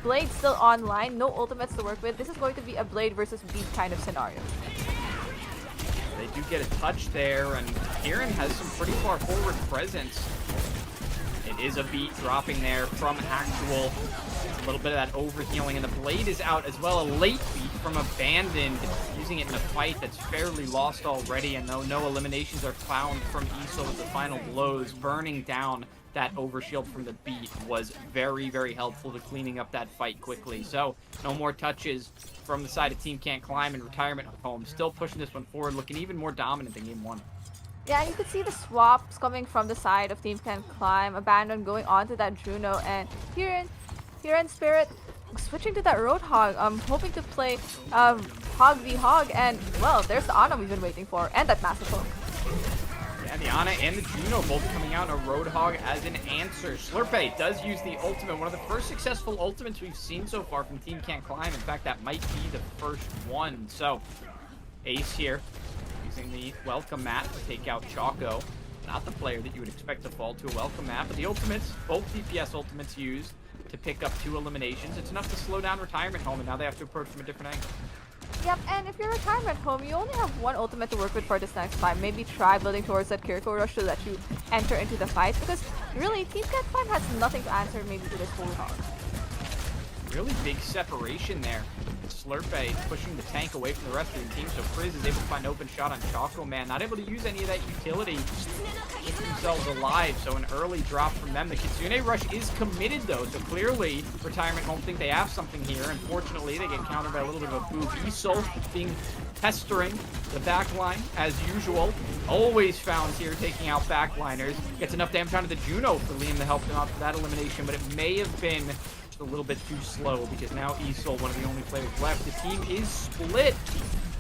Blade still online, no ultimates to work with. This is going to be a Blade versus Beat kind of scenario. They do get a touch there, and Kieran has some pretty far forward presence. It is a beat dropping there from Actual. A little bit of that overhealing, and the Blade is out as well. A late beat from Abandoned, using it in a fight that's fairly lost already, and though no eliminations are found from Isol with the final blows, burning down that overshield from the beat was very, very helpful to cleaning up that fight quickly. So, no more touches from the side of Team Can't Climb, and Retirement Home still pushing this one forward, looking even more dominant than Game 1. Yeah, you could see the swaps coming from the side of Team Can Climb, Abandon going on to that Juno, and here in Spirit switching to that Roadhog, hoping to play Hog v Hog, and well, there's the Ana we've been waiting for, and that massive hook. Yeah, the Ana and the Juno both coming out in a Roadhog as an answer. Slurpee does use the ultimate, one of the first successful ultimates we've seen so far from Team Can't Climb. In fact, that might be the first one. So, Ace here, using the welcome mat to take out Choco. Not the player that you would expect to fall to a welcome mat, but the ultimates, both DPS ultimates used to pick up 2 eliminations. It's enough to slow down Retirement Home, and now they have to approach from a different angle. Yep, and if you're Retirement Home, you only have 1 ultimate to work with for this next fight. Maybe try building towards that Kiriko rush to let you enter into the fight, because really, Team Can't Climb has nothing to answer maybe to this whole hog. Really big separation there. Slurpee pushing the tank away from the rest of the team, so Frizz is able to find open shot on Choco Man. Not able to use any of that utility to keep themselves alive, so an early drop from them. The Kitsune rush is committed though, so clearly Retirement Home think they have something here. Unfortunately, they get countered by a little bit of a boob. Isol being pestering the backline as usual. Always found here taking out backliners. Gets enough damage onto the Juno for Liam to help them out for that elimination, but it may have been a little bit too slow because now Isol, one of the only players left. The team is split.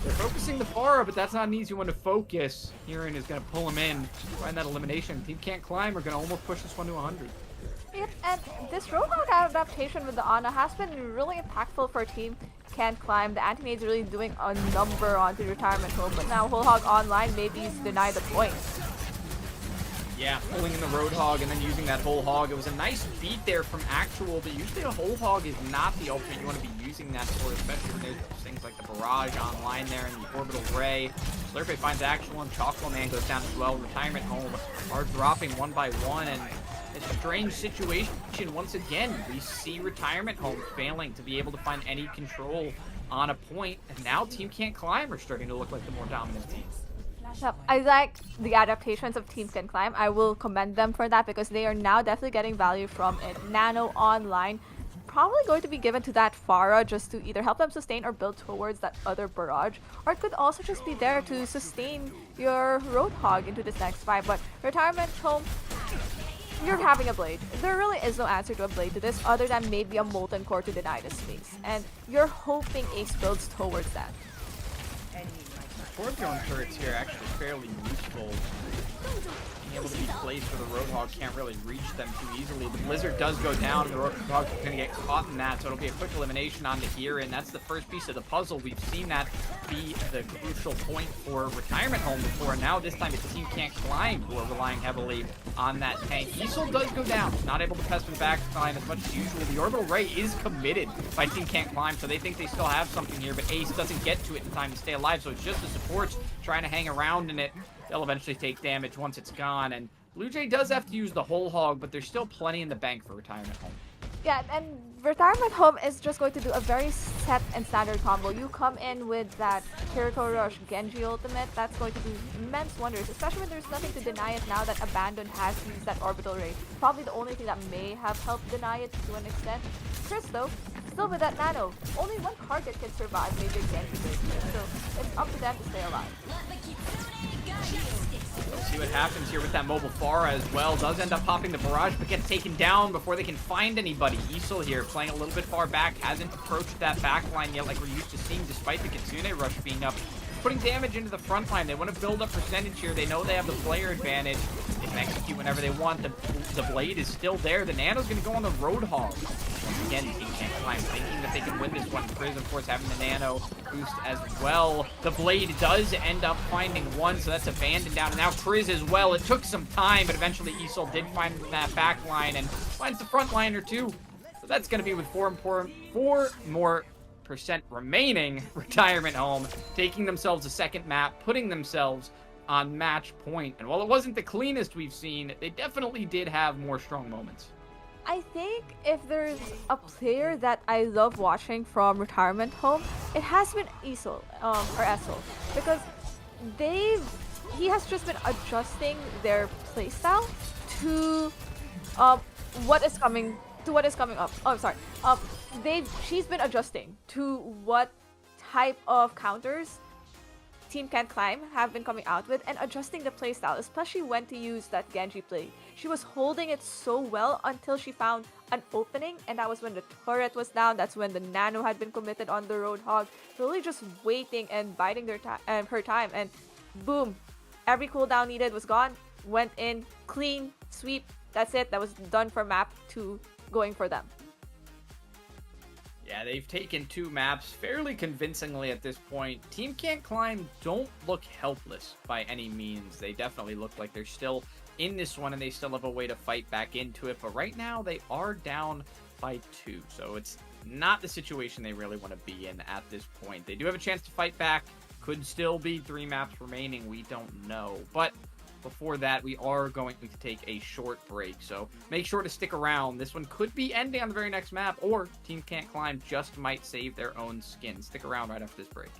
They're focusing the Pharah, but that's not an easy one to focus. Kieran is going to pull him in, find that elimination. Team Can't Climb are going to almost push this one to 100. Yep, and this Roadhog adaptation with the Ana has been really impactful for Team Can't Climb. The anti-nade's really doing a number onto Retirement Home, but now Whole Hog online maybe he's denied the point. Yeah, pulling in the Roadhog and then using that Whole Hog. It was a nice beat there from Actual, but usually a Whole Hog is not the ultimate you want to be using that for, especially when there's things like the Barrage online there and the Orbital Ray. Slurpee finds Actual and Choco Man goes down as well. Retirement Home are dropping one by one, and it's a strange situation. Once again, we see Retirement Home failing to be able to find any control on a point, and now Team Can't Climb are starting to look like the more dominant team. Yep, I like the adaptations of Team Can Climb. I will commend them for that because they are now definitely getting value from it. Nano online, probably going to be given to that Pharah just to either help them sustain or build towards that other barrage, or it could also just be there to sustain your Roadhog into this next fight. But Retirement Home you're having a blade. There really is no answer to a blade to this other than maybe a molten core to deny the space. And you're hoping Ace builds towards that. Scorpion turrets here are actually fairly useful. Being able to be placed where the Roadhog can't really reach them too easily. The Blizzard does go down, and the Roadhog's going to get caught in that, so it'll be a quick elimination onto here, and that's the first piece of the puzzle. We've seen that be the crucial point for Retirement Home before, and now this time it's Team Can't Climb who are relying heavily on that tank. Easel does go down, not able to pester the back line as much as usual. The Orbital Ray is committed by Team Can't Climb, so they think they still have something here, but Ace doesn't get to it in time to stay alive, so it's just the supports trying to hang around in it. They'll eventually take damage once it's gone, and Blue Jay does have to use the whole hog, but there's still plenty in the bank for Retirement Home. Yeah, and Retirement Home is just going to do a very set and standard combo. You come in with that Kiriko Rush Genji ultimate, that's going to do immense wonders, especially when there's nothing to deny it now that Abandon has used that Orbital Ray. Probably the only thing that may have helped deny it to an extent. Chris, though, still with that nano. Only one target can survive maybe a Genji break, so it's up to them to stay alive. We'll see what happens here with that mobile Pharah as well. Does end up popping the barrage, but gets taken down before they can find anybody. Easel here playing a little bit far back, hasn't approached that back line yet like we're used to seeing, despite the Kitsune rush being up. Putting damage into the front line. They want to build up percentage here. They know they have the player advantage. They can execute whenever they want. The blade is still there. The Nano's going to go on the Roadhog. Once again, Team Can't Climb, thinking that they can win this one. Frizz, of course, having the Nano boost as well. The blade does end up finding one, so that's abandoned down. And now Triz as well. It took some time, but eventually Easel did find that back line and finds the front liner too. So that's going to be with four more percent remaining. Retirement Home taking themselves a second map, putting themselves on match point. And while it wasn't the cleanest we've seen, they definitely did have more strong moments. I think if there's a player that I love watching from Retirement Home, it has been Easel, or Essel, because he has just been adjusting their playstyle to what is coming up. Oh, sorry. She's been adjusting to what type of counters Team Can't Climb have been coming out with and adjusting the playstyle, especially when to use that Genji play. She was holding it so well until she found an opening, and that was when the turret was down. That's when the Nano had been committed on the Roadhog, really just waiting and biding her time, and boom, every cooldown needed was gone. Went in, clean, sweep, that's it. That was done for map 2 going for them. Yeah, they've taken 2 maps fairly convincingly at this point. Team Can't Climb don't look helpless by any means. They definitely look like they're still in this one and they still have a way to fight back into it. But right now they are down by 2. So it's not the situation they really want to be in at this point. They do have a chance to fight back. Could still be 3 maps remaining. We don't know. But before that, we are going to take a short break, so make sure to stick around. This one could be ending on the very next map, or Team Can't Climb just might save their own skin. Stick around right after this break.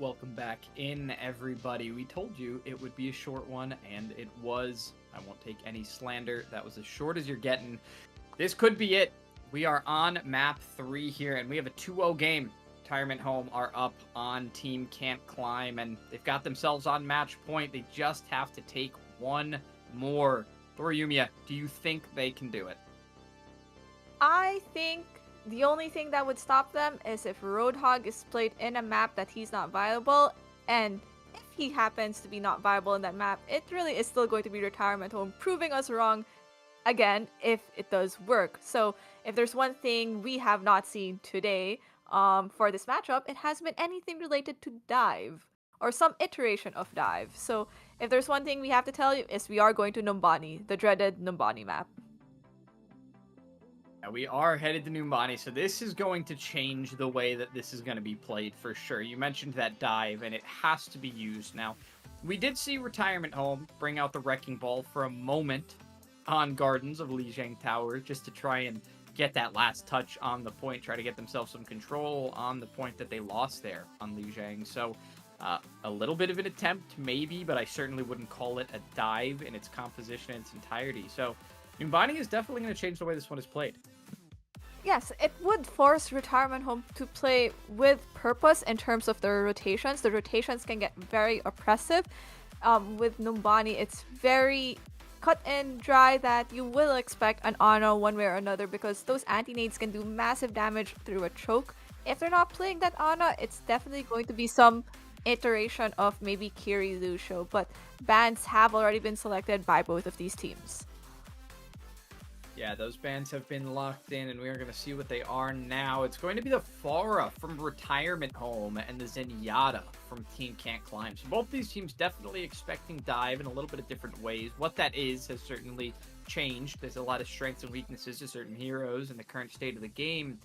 welcome back in, everybody. We told you it would be a short one, and it was. I won't take any slander. That was as short as you're getting. This could be it. We are on map 3 here, and we have a 2-0 game. Retirement Home are up on Team Can't Climb, and they've got themselves on match point. They just have to take one more. Thoriyumiya, do you think they can do it? I think the only thing that would stop them is if Roadhog is played in a map that he's not viable, and if he happens to be not viable in that map, it really is still going to be Retirement Home proving us wrong again if it does work. So if there's one thing we have not seen today for this matchup, it has been anything related to dive or some iteration of dive. So if there's one thing we have to tell you is we are going to Numbani, the dreaded Numbani map. Yeah, we are headed to Numbani, so this is going to change the way that this is going to be played for sure. You mentioned that dive, and it has to be used. Now, we did see Retirement Home bring out the Wrecking Ball for a moment on Gardens of Lijiang Tower, just to try and get that last touch on the point, try to get themselves some control on the point that they lost there on Lijiang. So, a little bit of an attempt, maybe, but I certainly wouldn't call it a dive in its composition in its entirety. So, Numbani is definitely going to change the way this one is played. Yes, it would force Retirement Home to play with purpose in terms of their rotations. The rotations can get very oppressive. With Numbani, it's very cut and dry that you will expect an Ana one way or another because those anti-nades can do massive damage through a choke. If they're not playing that Ana, it's definitely going to be some iteration of maybe Kiri Lucio, but bans have already been selected by both of these teams. Yeah, those bans have been locked in, and we are going to see what they are now. It's going to be the Pharah from Retirement Home and the Zenyatta from Team Can't Climb. So both these teams definitely expecting dive in a little bit of different ways. What that is has certainly changed. There's a lot of strengths and weaknesses to certain heroes in the current state of the game.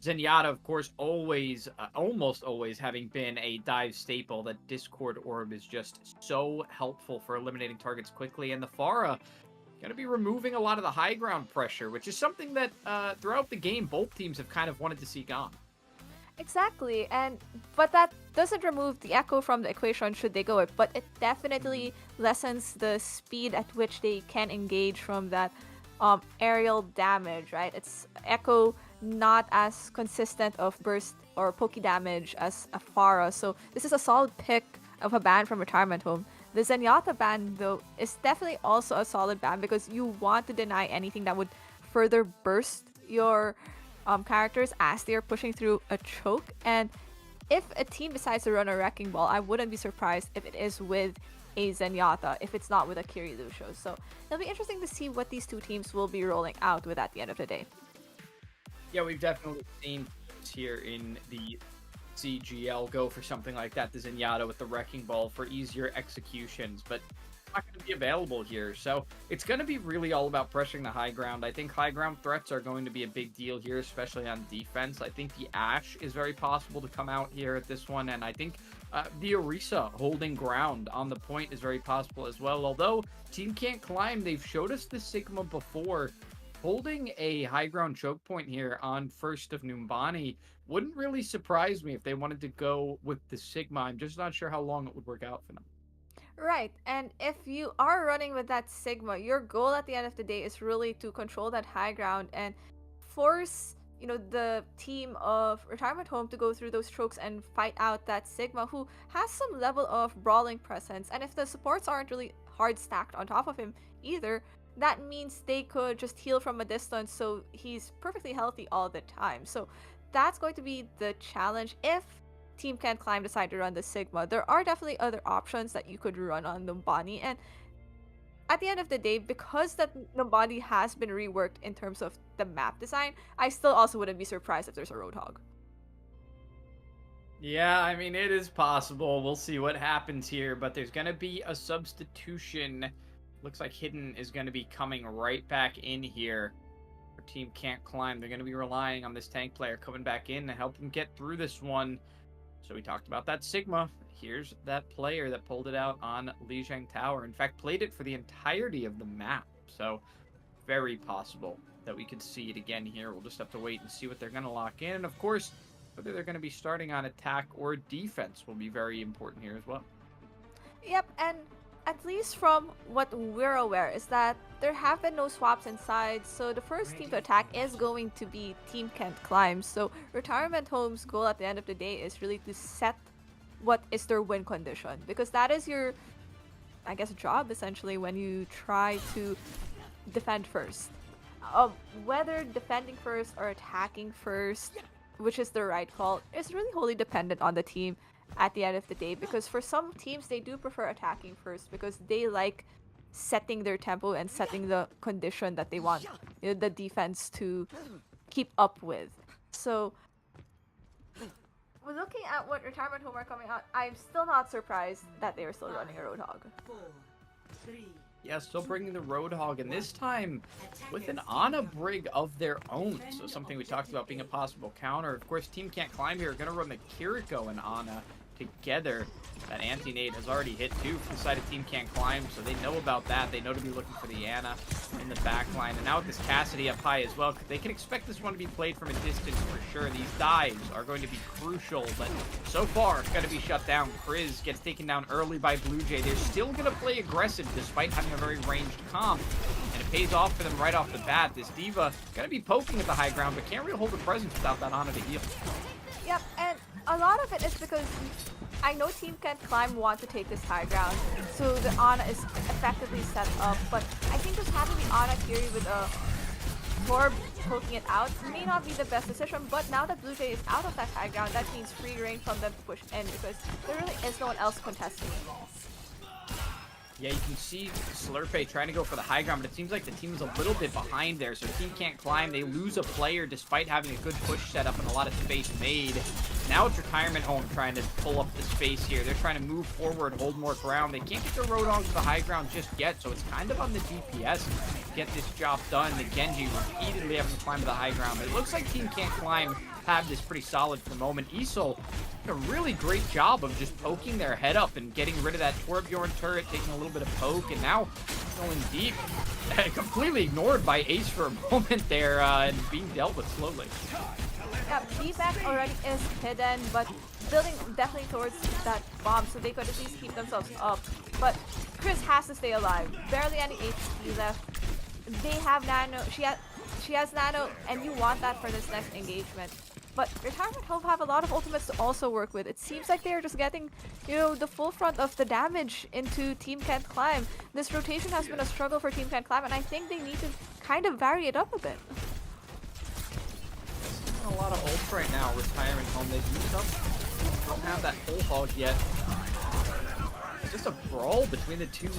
Zenyatta, of course, always, almost always having been a dive staple. That Discord Orb is just so helpful for eliminating targets quickly. And the Pharah going to be removing a lot of the high ground pressure, which is something that throughout the game, both teams have kind of wanted to see gone. Exactly, but that doesn't remove the Echo from the equation should they go it, but it definitely lessens the speed at which they can engage from that aerial damage, right? It's Echo not as consistent of burst or poke damage as a Pharah, so this is a solid pick of a ban from Retirement Home. The Zenyatta ban, though, is definitely also a solid ban because you want to deny anything that would further burst your characters as they are pushing through a choke. And if a team decides to run a Wrecking Ball, I wouldn't be surprised if it is with a Zenyatta, if it's not with a Kiri Lucio. So it'll be interesting to see what these two teams will be rolling out with at the end of the day. Yeah, we've definitely seen here in the CGL go for something like that, the Zenyatta with the Wrecking Ball for easier executions, but not going to be available here. So it's going to be really all about pressuring the high ground. I think high ground threats are going to be a big deal here, especially on defense. I think the Ashe is very possible to come out here at this one, and I think the Orisa holding ground on the point is very possible as well. Although Team Can't Climb, they've showed us the Sigma before. Holding a high ground choke point here on first of Numbani wouldn't really surprise me if they wanted to go with the Sigma. I'm just not sure how long it would work out for them. Right, and if you are running with that Sigma, your goal at the end of the day is really to control that high ground and force, the team of Retirement Home to go through those chokes and fight out that Sigma who has some level of brawling presence. And if the supports aren't really hard stacked on top of him either, that means they could just heal from a distance so he's perfectly healthy all the time. So that's going to be the challenge if Team Can't Climb decide to run the Sigma. There are definitely other options that you could run on Numbani, and at the end of the day, because that Numbani has been reworked in terms of the map design, I still also wouldn't be surprised if there's a Roadhog. Yeah, I mean, it is possible. We'll see what happens here, but there's going to be a substitution. Looks like Hidden is going to be coming right back in here. Our team Can't Climb. They're going to be relying on this tank player coming back in to help them get through this one. So we talked about that Sigma. Here's that player that pulled it out on Lijiang Tower. In fact, played it for the entirety of the map. So very possible that we could see it again here. We'll just have to wait and see what they're going to lock in. And of course, whether they're going to be starting on attack or defense will be very important here as well. Yep, and at least from what we're aware is that there have been no swaps inside, so the first team to attack is going to be Team Kent Climb. So Retirement Home's goal at the end of the day is really to set what is their win condition, because that is your, I guess, job essentially when you try to defend first. Whether defending first or attacking first, which is the right call, is really wholly dependent on the team at the end of the day, because for some teams they do prefer attacking first because they like setting their tempo and setting the condition that they want, you know, the defense to keep up with. So looking at what Retirement Home are coming out, I'm still not surprised that they are still running a Roadhog. Yeah, still bringing the Roadhog, and this time with an Ana Brig of their own. So something we talked about being a possible counter. Of course, Team Can't Climb here are going to run the Kiriko and Ana together. That anti-nade has already hit too from the side of Team Can't Climb, so they know about that. They know to be looking for the Ana in the back line. And now with this Cassidy up high as well, they can expect this one to be played from a distance for sure. These dives are going to be crucial, but so far it's got to be shut down. Kriz gets taken down early by Blue Jay. They're still going to play aggressive despite having a very ranged comp, and it pays off for them right off the bat. This D.Va going to be poking at the high ground, but can't really hold a presence without that Ana to heal. Yep, and a lot of it is because I know Team Can't Climb want to take this high ground, so the Ana is effectively set up, but I think just having the Ana Kiri with a Torb poking it out may not be the best decision, but now that Blue Jay is out of that high ground, that means free reign from them to push in, because there really is no one else contesting it. Yeah, you can see Slurpee trying to go for the high ground, but it seems like the team is a little bit behind there, so Team Can't Climb. They lose a player despite having a good push set up and a lot of space made. Now it's Retirement Home trying to pull up the space here. They're trying to move forward, hold more ground. They can't get the Roadhog to the high ground just yet, so it's kind of on the DPS to get this job done. The Genji repeatedly having to climb to the high ground. But it looks like Team Can't Climb have this pretty solid for the moment. Isol did a really great job of just poking their head up and getting rid of that Torbjorn turret, taking a little bit of poke, and now going deep. Completely ignored by Ace for a moment there and being dealt with slowly. Yeah, B-back already is hidden, but building definitely towards that bomb, so they could at least keep themselves up. But Kriz has to stay alive. Barely any HP left. They have Nano. She has Nano, and you want that for this next engagement. But Retirement Home have a lot of ultimates to also work with. It seems like they're just getting, you know, the full front of the damage into Team Can't Climb. This rotation has been a struggle for Team Can't Climb, and I think they need to kind of vary it up a bit. A lot of ults right now. Retirement Home, they've used up. Don't have that full hog yet. It's just a brawl between the two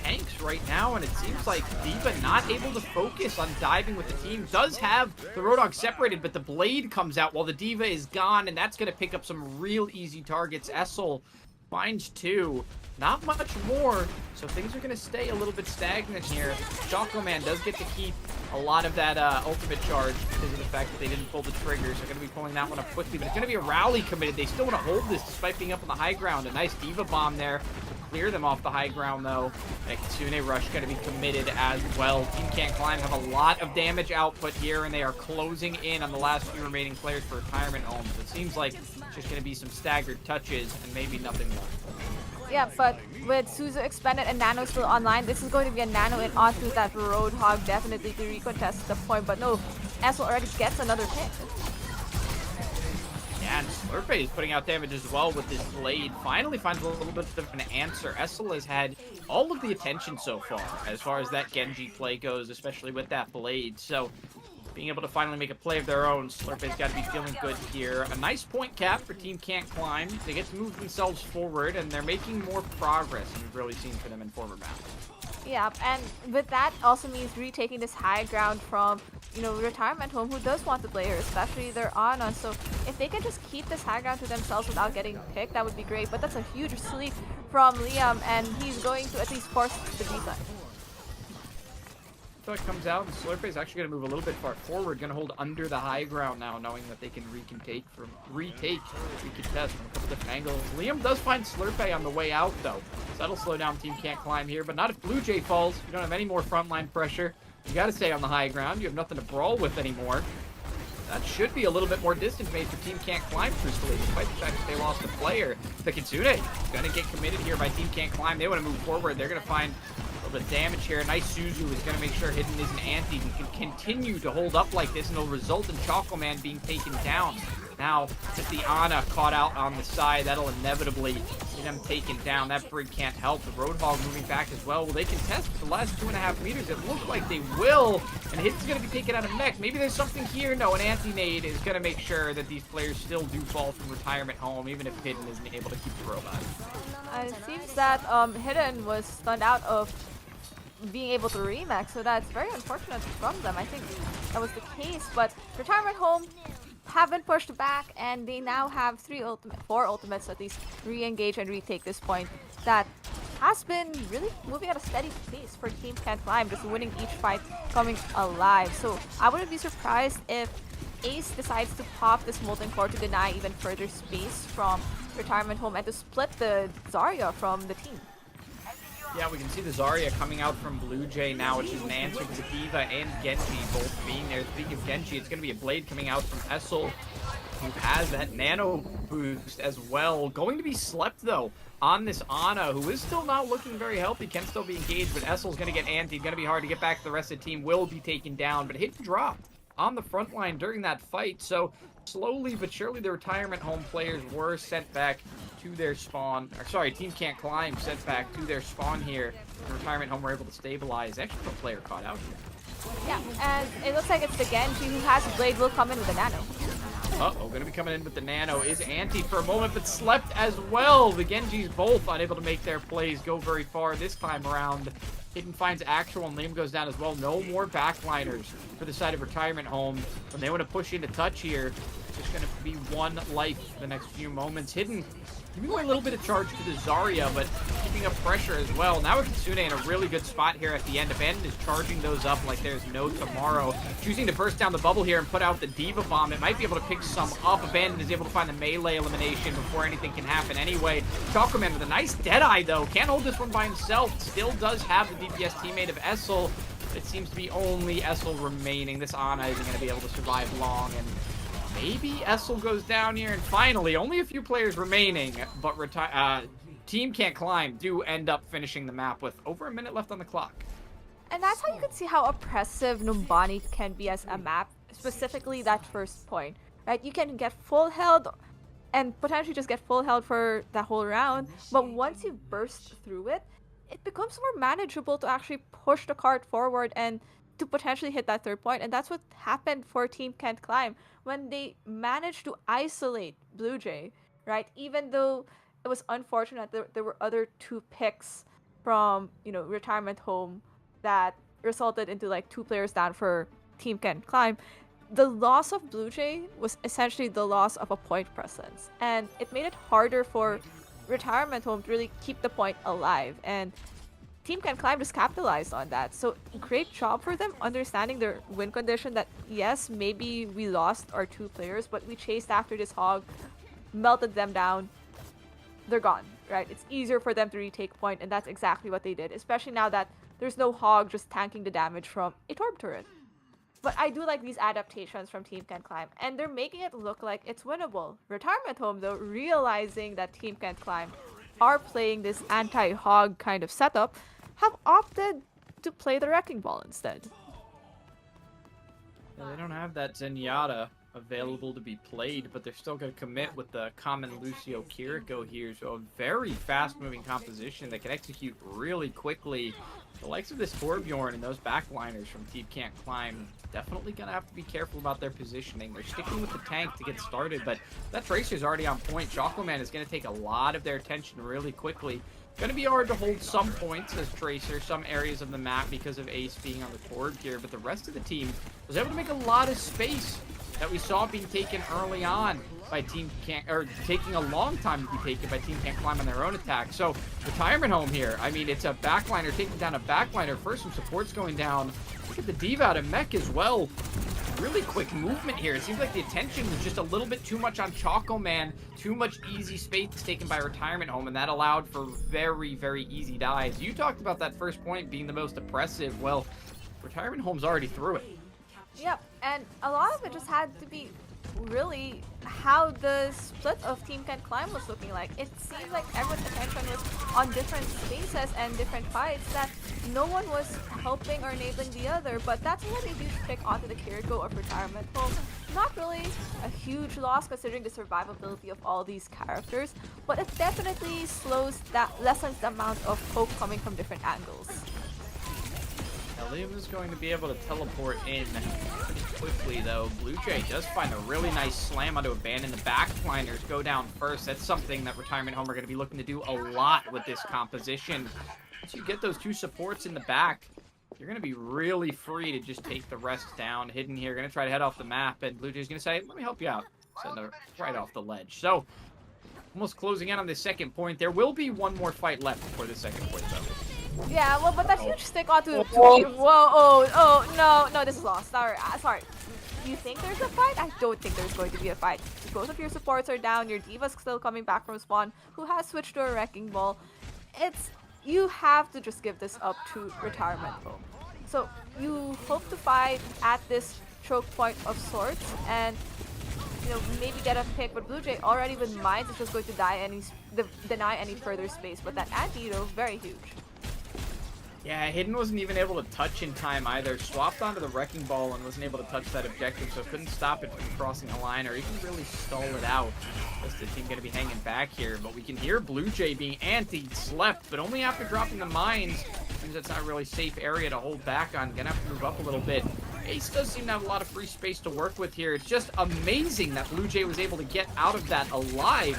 tanks right now, and it seems like D.Va not able to focus on diving with the team. Does have the Roadhog separated, but the blade comes out while the D.Va is gone, and that's going to pick up some real easy targets. Essel finds two. Not much more, so things are going to stay a little bit stagnant here. Choco Man does get to keep a lot of that ultimate charge because of the fact that they didn't pull the triggers. They're going to be pulling that one up quickly, but it's going to be a rally committed. They still want to hold this despite being up on the high ground. A nice D.Va bomb there to clear them off the high ground, though. And Kitsune Rush going to be committed as well. Team Can't Climb have a lot of damage output here, and they are closing in on the last few remaining players for Retirement Home. So it seems like it's just going to be some staggered touches and maybe nothing more. Yeah, but with Suzu expanded and Nano still online, this is going to be a Nano in onto that Roadhog, definitely to recontest the point, but no, Essel already gets another hit. Yeah, and Slurpee is putting out damage as well with this blade. Finally finds a little bit of an answer. Essel has had all of the attention so far as that Genji play goes, especially with that blade, so being able to finally make a play of their own, Slurpee's got to be feeling good here. A nice point cap for Team Can't Climb. They get to move themselves forward, and they're making more progress than we've really seen for them in former battles. Yeah, and with that also means retaking this high ground from, you know, Retirement Home, who does want to play her, especially their Ana. So if they can just keep this high ground to themselves without getting picked, that would be great. But that's a huge sleep from Liam, and he's going to at least force the defense. So it comes out, and Slurpee is actually going to move a little bit far forward, going to hold under the high ground now, knowing that they can retake from a couple different angles. Liam does find Slurpee on the way out, though. So that'll slow down Team Can't Climb here, but not if Blue Jay falls. You don't have any more frontline pressure. You got to stay on the high ground. You have nothing to brawl with anymore. that should be a little bit more distance made for Team Can't Climb, truthfully, despite the fact that they lost a player. The Kitsune gonna get committed here by Team Can't Climb. They want to move forward. They're gonna find a little bit of damage here. Nice Suzu is gonna make sure Hidden isn't anti. He can continue to hold up like this, and it'll result in Choco Man being taken down. Now, with the Ana caught out on the side, that'll inevitably see them taken down. That Brig can't help. The Roadhog moving back as well. Will they contest the last 2.5 meters? It looks like they will. And Hidden's going to be taken out of mech. Maybe there's something here. No, an anti-nade is going to make sure that these players still do fall from retirement home, even if Hidden isn't able to keep the robot. It seems that Hidden was stunned out of being able to remake, so that's very unfortunate from them. I think that was the case, but retirement home have been pushed back, and they now have 4 ultimates at least re-engage and retake this point. That has been really moving at a steady pace for Team Can't Climb, just winning each fight, coming alive. So I wouldn't be surprised if Ace decides to pop this Molten Core to deny even further space from retirement home and to split the Zarya from the team. Yeah, we can see the Zarya coming out from Blue Jay now, which is an answer to the D.Va and Genji both being there. Speaking of Genji, it's going to be a Blade coming out from Essel, who has that nano boost as well. Going to be slept, though, on this Ana, who is still not looking very healthy, can still be engaged, but Essel's going to get anti. Going to be hard to get back. The rest of the team will be taken down, but Hidden dropped on the front line during that fight, so slowly but surely the retirement home players were sent back to their spawn. Or sorry, Team Can't Climb sent back to their spawn here. The retirement home were able to stabilize. Actually, a player caught out here. Yeah, and it looks like it's the Genji who has Blade will come in with a nano. Uh-oh, gonna be coming in with the nano. Is anti for a moment, but slept as well. The Genjis both unable to make their plays go very far this time around. Hidden finds actual, and Liam goes down as well. No more backliners for the side of retirement home. When they want to push into touch here, it's going to be one life for the next few moments. Hidden giving away a little bit of charge to the Zarya, but keeping up pressure as well. Now with Kitsune in a really good spot here at the end. Abandon is charging those up like there's no tomorrow. Choosing to burst down the bubble here and put out the D.Va bomb. It might be able to pick some up. Abandon is able to find the melee elimination before anything can happen anyway. Choco Man with a nice Deadeye, though. Can't hold this one by himself. Still does have the DPS teammate of Essel. It seems to be only Essel remaining. This Ana isn't going to be able to survive long, and maybe Essel goes down here, and finally, only a few players remaining, but Team Can't Climb do end up finishing the map with over a minute left on the clock. And that's how you can see how oppressive Numbani can be as a map, specifically that first point, right? You can get full held and potentially just get full held for that whole round, but once you burst through it, it becomes more manageable to actually push the cart forward and to potentially hit that third point. And that's what happened for Team Can't Climb when they managed to isolate Blue Jay, right? Even though it was unfortunate there were other 2 picks from, retirement home that resulted into like 2 players down for Team Can't Climb. The loss of Blue Jay was essentially the loss of a point presence, and it made it harder for retirement home to really keep the point alive, and Team Can't Climb just capitalized on that. So great job for them understanding their win condition, that yes, maybe we lost our 2 players, but we chased after this hog, melted them down, they're gone, right? It's easier for them to retake point, and that's exactly what they did, especially now that there's no hog just tanking the damage from a Torb turret. But I do like these adaptations from Team Can't Climb, and they're making it look like it's winnable. Retirement home, though, realizing that Team Can't Climb are playing this anti-hog kind of setup, have opted to play the Wrecking Ball instead. Yeah, they don't have that Zenyatta available to be played, but they're still going to commit with the common Lucio Kiriko here, so a very fast-moving composition that can execute really quickly. The likes of this Torbjorn and those backliners from Team Can't Climb definitely going to have to be careful about their positioning. They're sticking with the tank to get started, but that Tracer's already on point. Choco Man is going to take a lot of their attention really quickly. Going to be hard to hold some points as Tracer, some areas of the map because of Ace being on the Torb here, but the rest of the team was able to make a lot of space that we saw being taken early on by Team Can't, or taking a long time to be taken by Team Can't Climb on their own attack. So, retirement home here. I mean, it's a backliner taking down a backliner. First, some support's going down. Look at the D.Va out of mech as well. Really quick movement here. It seems like the attention was just a little bit too much on Choco Man. Too much easy space taken by retirement home, and that allowed for very, very easy dives. You talked about that first point being the most oppressive. Well, retirement home's already through it. Yep, and a lot of it just had to be really how the split of Team Can Climb was looking like. It seemed like everyone's attention was on different spaces and different fights, that no one was helping or enabling the other, but that's why they do pick onto the Kiriko of Retirement Home. Not really a huge loss considering the survivability of all these characters, but it definitely lessens the amount of hope coming from different angles. Liam is going to be able to teleport in pretty quickly, though. Blue Jay does find a really nice slam onto Abandon. The backliners go down first. That's something that Retirement Home are going to be looking to do a lot with this composition. Once you get those two supports in the back, you're going to be really free to just take the rest down. Hidden here, going to try to head off the map, and Blue Jay's going to say, let me help you out. Send her right off the ledge. So, almost closing in on the second point. There will be one more fight left before the second point, though. Yeah, well, but that huge stick onto... no, this is lost. Sorry. You think there's a fight? I don't think there's going to be a fight. Both of your supports are down, your Diva's still coming back from spawn, who has switched to a Wrecking Ball. You have to just give this up to Retirement Home. So, you hope to fight at this choke point of sorts, and maybe get a pick, but Blue Jay already with mines is just going to deny any further space, but that anti-hero, very huge. Yeah, Hidden wasn't even able to touch in time either. Swapped onto the Wrecking Ball and wasn't able to touch that objective, so couldn't stop it from crossing a line or even really stall it out. Just the team going to be hanging back here, but we can hear Blue Jay being anti-slept, but only after dropping the mines. Seems that's not a really safe area to hold back on. Gonna have to move up a little bit. Ace does seem to have a lot of free space to work with here. It's just amazing that Blue Jay was able to get out of that alive.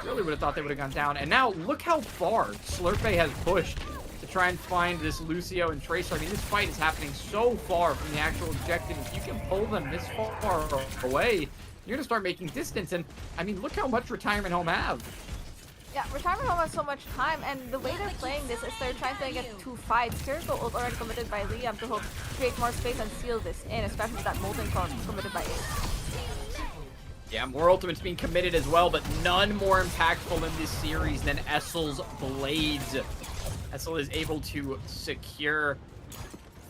Really would have thought they would have gone down. And now look how far Slurpee has pushed to try and find this Lucio and Tracer. I mean, this fight is happening so far from the actual objective. If you can pull them this far away, you're going to start making distance. And, I mean, look how much Retirement Home have. Yeah, Retirement Home has so much time, and the way they're playing this is they're trying to get two fights. Kiriko ult already committed by Liam to help create more space and seal this in, especially with that Molten Core committed by Ace. Yeah, more ultimates being committed as well, but none more impactful in this series than Essel's Blades. Essel is able to secure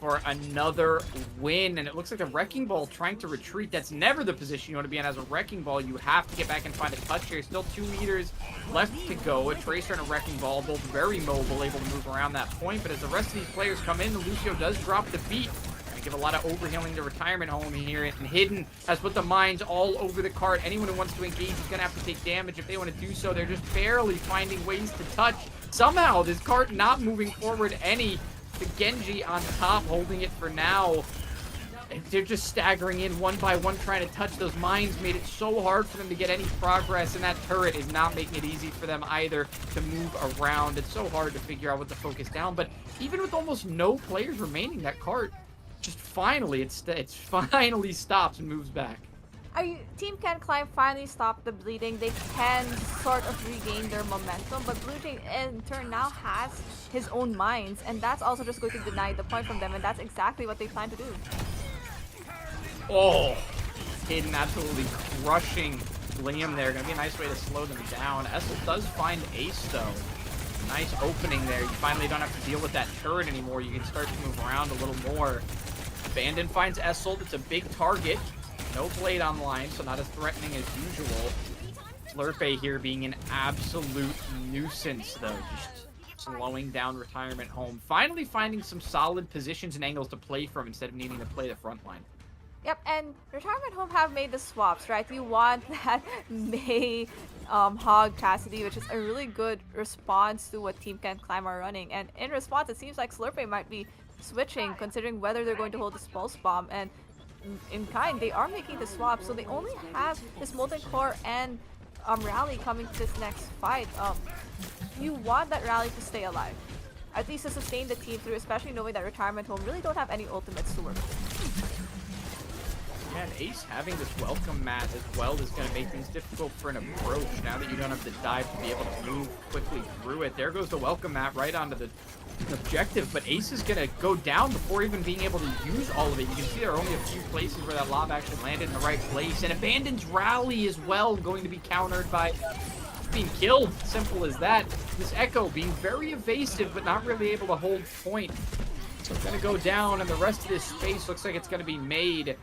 for another win, and it looks like a Wrecking Ball trying to retreat. That's never the position you want to be in as a Wrecking Ball. You have to get back and find a touch here. Still 2 meters left to go. A Tracer and a Wrecking Ball, both very mobile, able to move around that point, but as the rest of these players come in, the Lucio does drop the beat. Gonna give a lot of overhealing to Retirement Home here, and Hidden has put the mines all over the cart. Anyone who wants to engage is gonna have to take damage. If they want to do so, they're just barely finding ways to touch. Somehow, this cart not moving forward any. The Genji on top, holding it for now. They're just staggering in one by one, trying to touch. Those mines made it so hard for them to get any progress, and that turret is not making it easy for them either to move around. It's so hard to figure out what to focus down, but even with almost no players remaining, that cart just finally, it finally stops and moves back. Team Can Climb finally stopped the bleeding. They can sort of regain their momentum, but Blue Jay in turn now has his own mines, and that's also just going to deny the point from them, and that's exactly what they plan to do. Oh, Hayden absolutely crushing Liam there. Gonna be a nice way to slow them down. Essel does find Ace though. Nice opening there. You finally don't have to deal with that turret anymore. You can start to move around a little more. Abandon finds Essel. It's a big target. No blade online, so not as threatening as usual. Slurpee here being an absolute nuisance, though. Just slowing down Retirement Home. Finally finding some solid positions and angles to play from instead of needing to play the front line. Yep, and Retirement Home have made the swaps, right? You want that Mei Hog Cassidy, which is a really good response to what Team Can Climb are running. And in response, it seems like Slurpee might be switching, considering whether they're going to hold this Pulse Bomb. And in kind, they are making the swap, so they only have this Molten Core and Rally coming to this next fight. You want that Rally to stay alive, at least to sustain the team through, especially knowing that Retirement Home really don't have any ultimates to work with. Yeah, and Ace having this welcome mat as well is going to make things difficult for an approach now that you don't have the dive to be able to move quickly through it. There goes the welcome mat right onto the objective, but Ace is going to go down before even being able to use all of it. You can see there are only a few places where that lob actually landed in the right place, and Abandon's Rally as well going to be countered by being killed. Simple as that. This Echo being very evasive but not really able to hold point. So it's going to go down, and the rest of this space looks like it's going to be made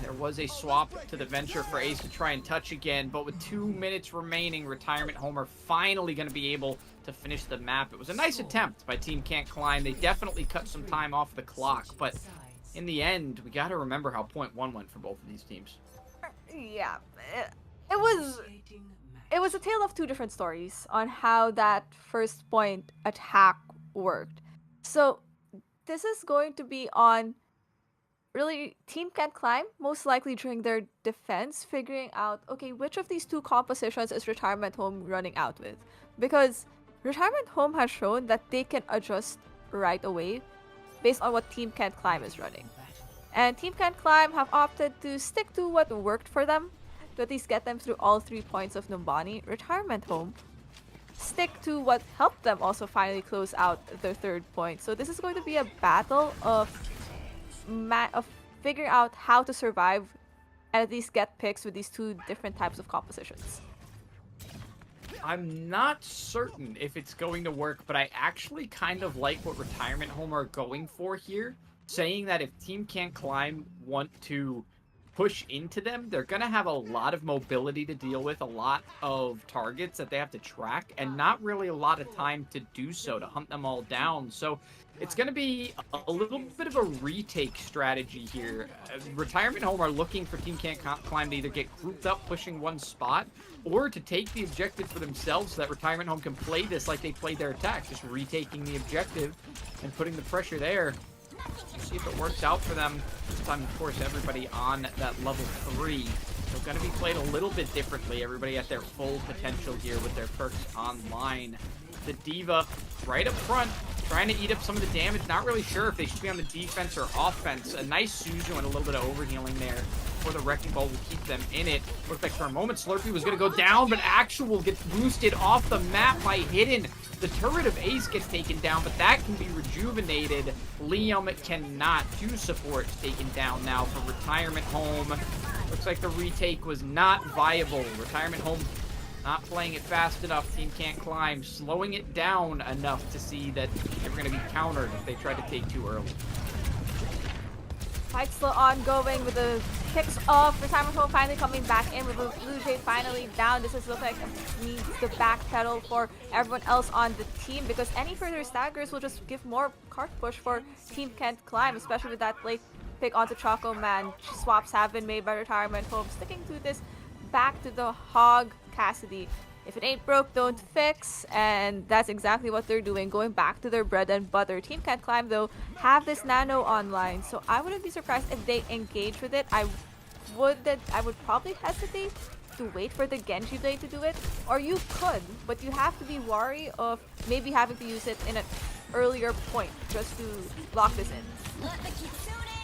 There was a swap to the Venture for Ace to try and touch again, but with 2 minutes remaining, Retirement Home are finally going to be able to finish the map. It was a nice attempt by Team Can't Climb. They definitely cut some time off the clock, but in the end, we got to remember how point one went for both of these teams. Yeah, it was a tale of two different stories on how that first point attack worked. So this is going to be on really Team Can't Climb, most likely during their defense, figuring out, okay, which of these two compositions is Retirement Home running out with? Because Retirement Home has shown that they can adjust right away based on what Team Can't Climb is running. And Team Can't Climb have opted to stick to what worked for them, to at least get them through all 3 points of Numbani. Retirement Home stick to what helped them also finally close out their 3rd point. So this is going to be a battle of figuring out how to survive and at least get picks with these two different types of compositions. I'm not certain if it's going to work, but I actually kind of like what Retirement Home are going for here, saying that if Team Can't Climb want to push into them, they're going to have a lot of mobility to deal with, a lot of targets that they have to track, and not really a lot of time to do so, to hunt them all down. So it's going to be a little bit of a retake strategy here. Retirement Home are looking for Team Can't Climb to either get grouped up pushing one spot, or to take the objective for themselves so that Retirement Home can play this like they played their attack, just retaking the objective and putting the pressure there. See if it works out for them. This time, of course, everybody on that level 3. So going to be played a little bit differently. Everybody at their full potential here with their perks online. The Diva right up front, trying to eat up some of the damage. Not really sure if they should be on the defense or offense. A nice Suzu and a little bit of overhealing there for the Wrecking Ball will keep them in it. Looked like for a moment Slurpee was going to go down, but Actual gets boosted off the map by Hidden. The turret of Ace gets taken down, but that can be rejuvenated. Liam cannot. 2 supports taken down now for Retirement Home. Looks like the retake was not viable. Retirement Home not playing it fast enough. Team Can't Climb, slowing it down enough to see that they're going to be countered if they try to take too early. Fight still ongoing with the picks off. Retirement Home finally coming back in with the Blue Jay finally down. This is look like needs the backpedal for everyone else on the team, because any further staggers will just give more cart push for Team Can't Climb, especially with that late pick onto Choco Man. Swaps have been made by Retirement Home, sticking to this back to the Hog Cassidy. If it ain't broke, don't fix, and that's exactly what they're doing, going back to their bread and butter. Team Can't Climb, though, have this Nano online, so I wouldn't be surprised if they engage with it. I would probably hesitate to wait for the Genji Blade to do it, or you could, but you have to be wary of maybe having to use it in an earlier point just to lock this in.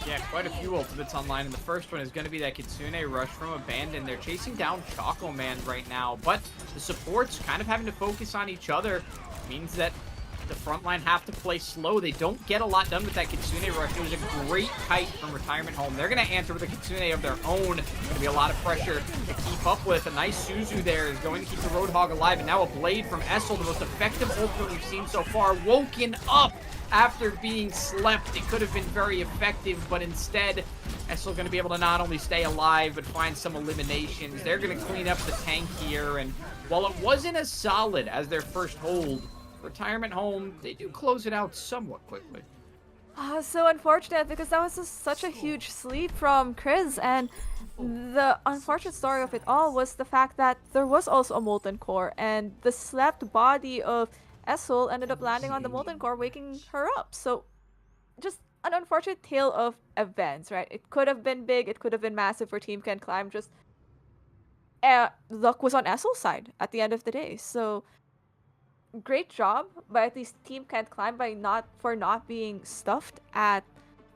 Yeah, quite a few ultimates online, and the first one is going to be that Kitsune rush from Abandon. They're chasing down Choco Man right now, but the supports kind of having to focus on each other means that the front line have to play slow. They don't get a lot done with that Kitsune rush. It was a great kite from Retirement Home. They're going to answer with a Kitsune of their own. Going to be a lot of pressure to keep up with. A nice Suzu there is going to keep the Roadhog alive, and now a Blade from Essel, the most effective ultimate we've seen so far, woken up after being slept. It could have been very effective, but instead, Essel going to be able to not only stay alive, but find some eliminations. They're going to clean up the tank here, and while it wasn't as solid as their first hold, Retirement Home, they do close it out somewhat quickly. So unfortunate, because that was just such a huge sleep from Chris, and the unfortunate story of it all was the fact that there was also a Molten Core, and the slept body of Essel ended up landing on the Molten Core, waking her up. So just an unfortunate tale of events, right? It could have been big, it could have been massive for Team Can't Climb, just luck was on Essel's side at the end of the day. So great job by at least Team Can't Climb for not being stuffed at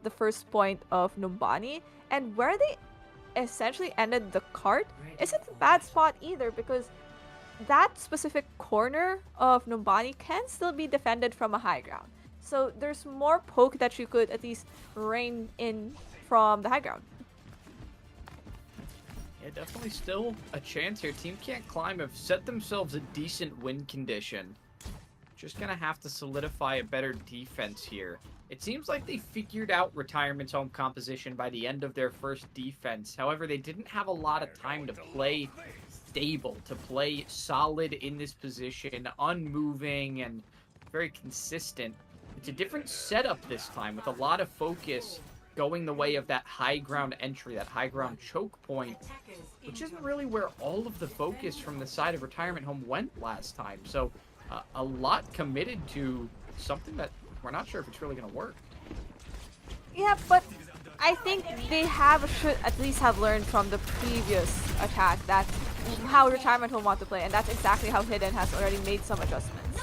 the first point of Numbani, and where they essentially ended the cart isn't a bad spot either, because that specific corner of Numbani can still be defended from a high ground. So there's more poke that you could at least rein in from the high ground. Yeah, definitely still a chance here. Team Can't Climb have set themselves a decent win condition. Just gonna have to solidify a better defense here. It seems like they figured out Retirement's home composition by the end of their first defense. However, they didn't have a lot of time to play stable, to play solid in this position, unmoving and very consistent. It's a different setup this time with a lot of focus going the way of that high ground entry, that high ground choke point, which isn't really where all of the focus from the side of Retirement Home went last time. So a lot committed to something that we're not sure if it's really going to work. Yeah, but I think they should at least have learned from the previous attack that how Retirement Home want to play, and that's exactly how Hidden has already made some adjustments.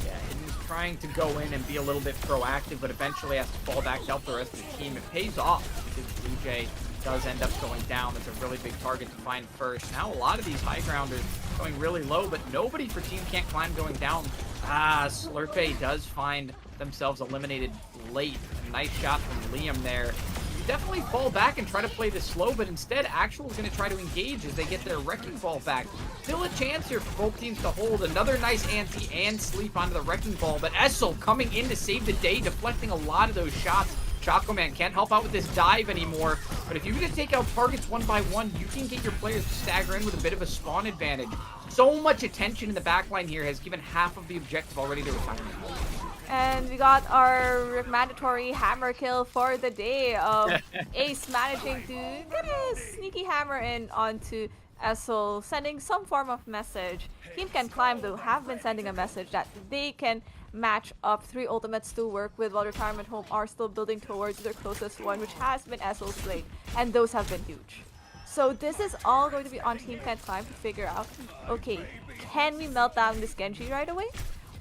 Yeah, he's trying to go in and be a little bit proactive, but eventually has to fall back to help the rest of the team. It pays off because Blue Jay does end up going down. It's a really big target to find first. Now a lot of these high grounders going really low, but nobody for Team Can't Climb going down. Slurpee does find themselves eliminated late. A nice shot from Liam there. You definitely fall back and try to play this slow, but instead Actual is going to try to engage as they get their Wrecking Ball back. Still a chance here for both teams to hold. Another nice anti and sleep onto the Wrecking Ball, but Essel coming in to save the day, deflecting a lot of those shots. Choco Man can't help out with this dive anymore, but if you can take out targets one by one, you can get your players to stagger in with a bit of a spawn advantage. So much attention in the backline here has given half of the objective already to Retirement. And we got our mandatory hammer kill for the day of Ace managing to get a sneaky hammer in onto Essel, sending some form of message. Team Can Climb, though, have been sending a message that they can match up 3 ultimates to work with, while Retirement Home are still building towards their closest one, which has been Essel's blade, and those have been huge. So this is all going to be on Team Can Climb to figure out, okay, can we melt down this Genji right away?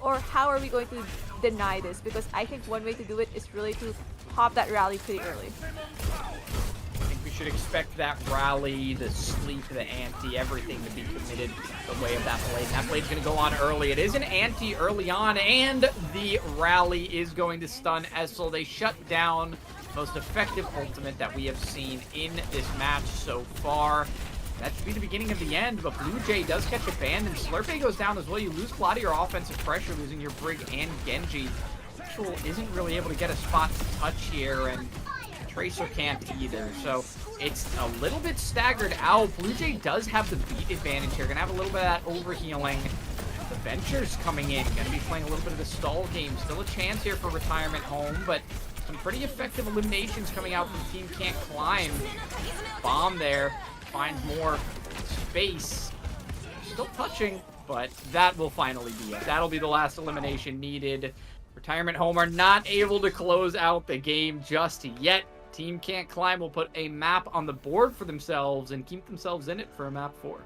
Or how are we going to deny this? Because I think one way to do it is really to pop that rally pretty early. I think we should expect that rally, the sleep, the anti, everything to be committed the way of that blade. That blade's going to go on early. It is an anti early on, and the rally is going to stun Essel. They shut down the most effective ultimate that we have seen in this match so far. That should be the beginning of the end, but Blue Jay does catch a ban, and Slurpee goes down as well. You lose a lot of your offensive pressure, losing your Brig and Genji. Actual isn't really able to get a spot to touch here, and Tracer can't either, so it's a little bit staggered out. Blue Jay does have the beat advantage here. Gonna have a little bit of that overhealing. The Venture's coming in, gonna be playing a little bit of the stall game. Still a chance here for Retirement Home, but some pretty effective eliminations coming out from Team Can't Climb. Bomb there. Finds more space. Still touching, but that will finally be it. That'll be the last elimination needed. Retirement Home are not able to close out the game just yet. Team Can't Climb will put a map on the board for themselves and keep themselves in it for a map 4.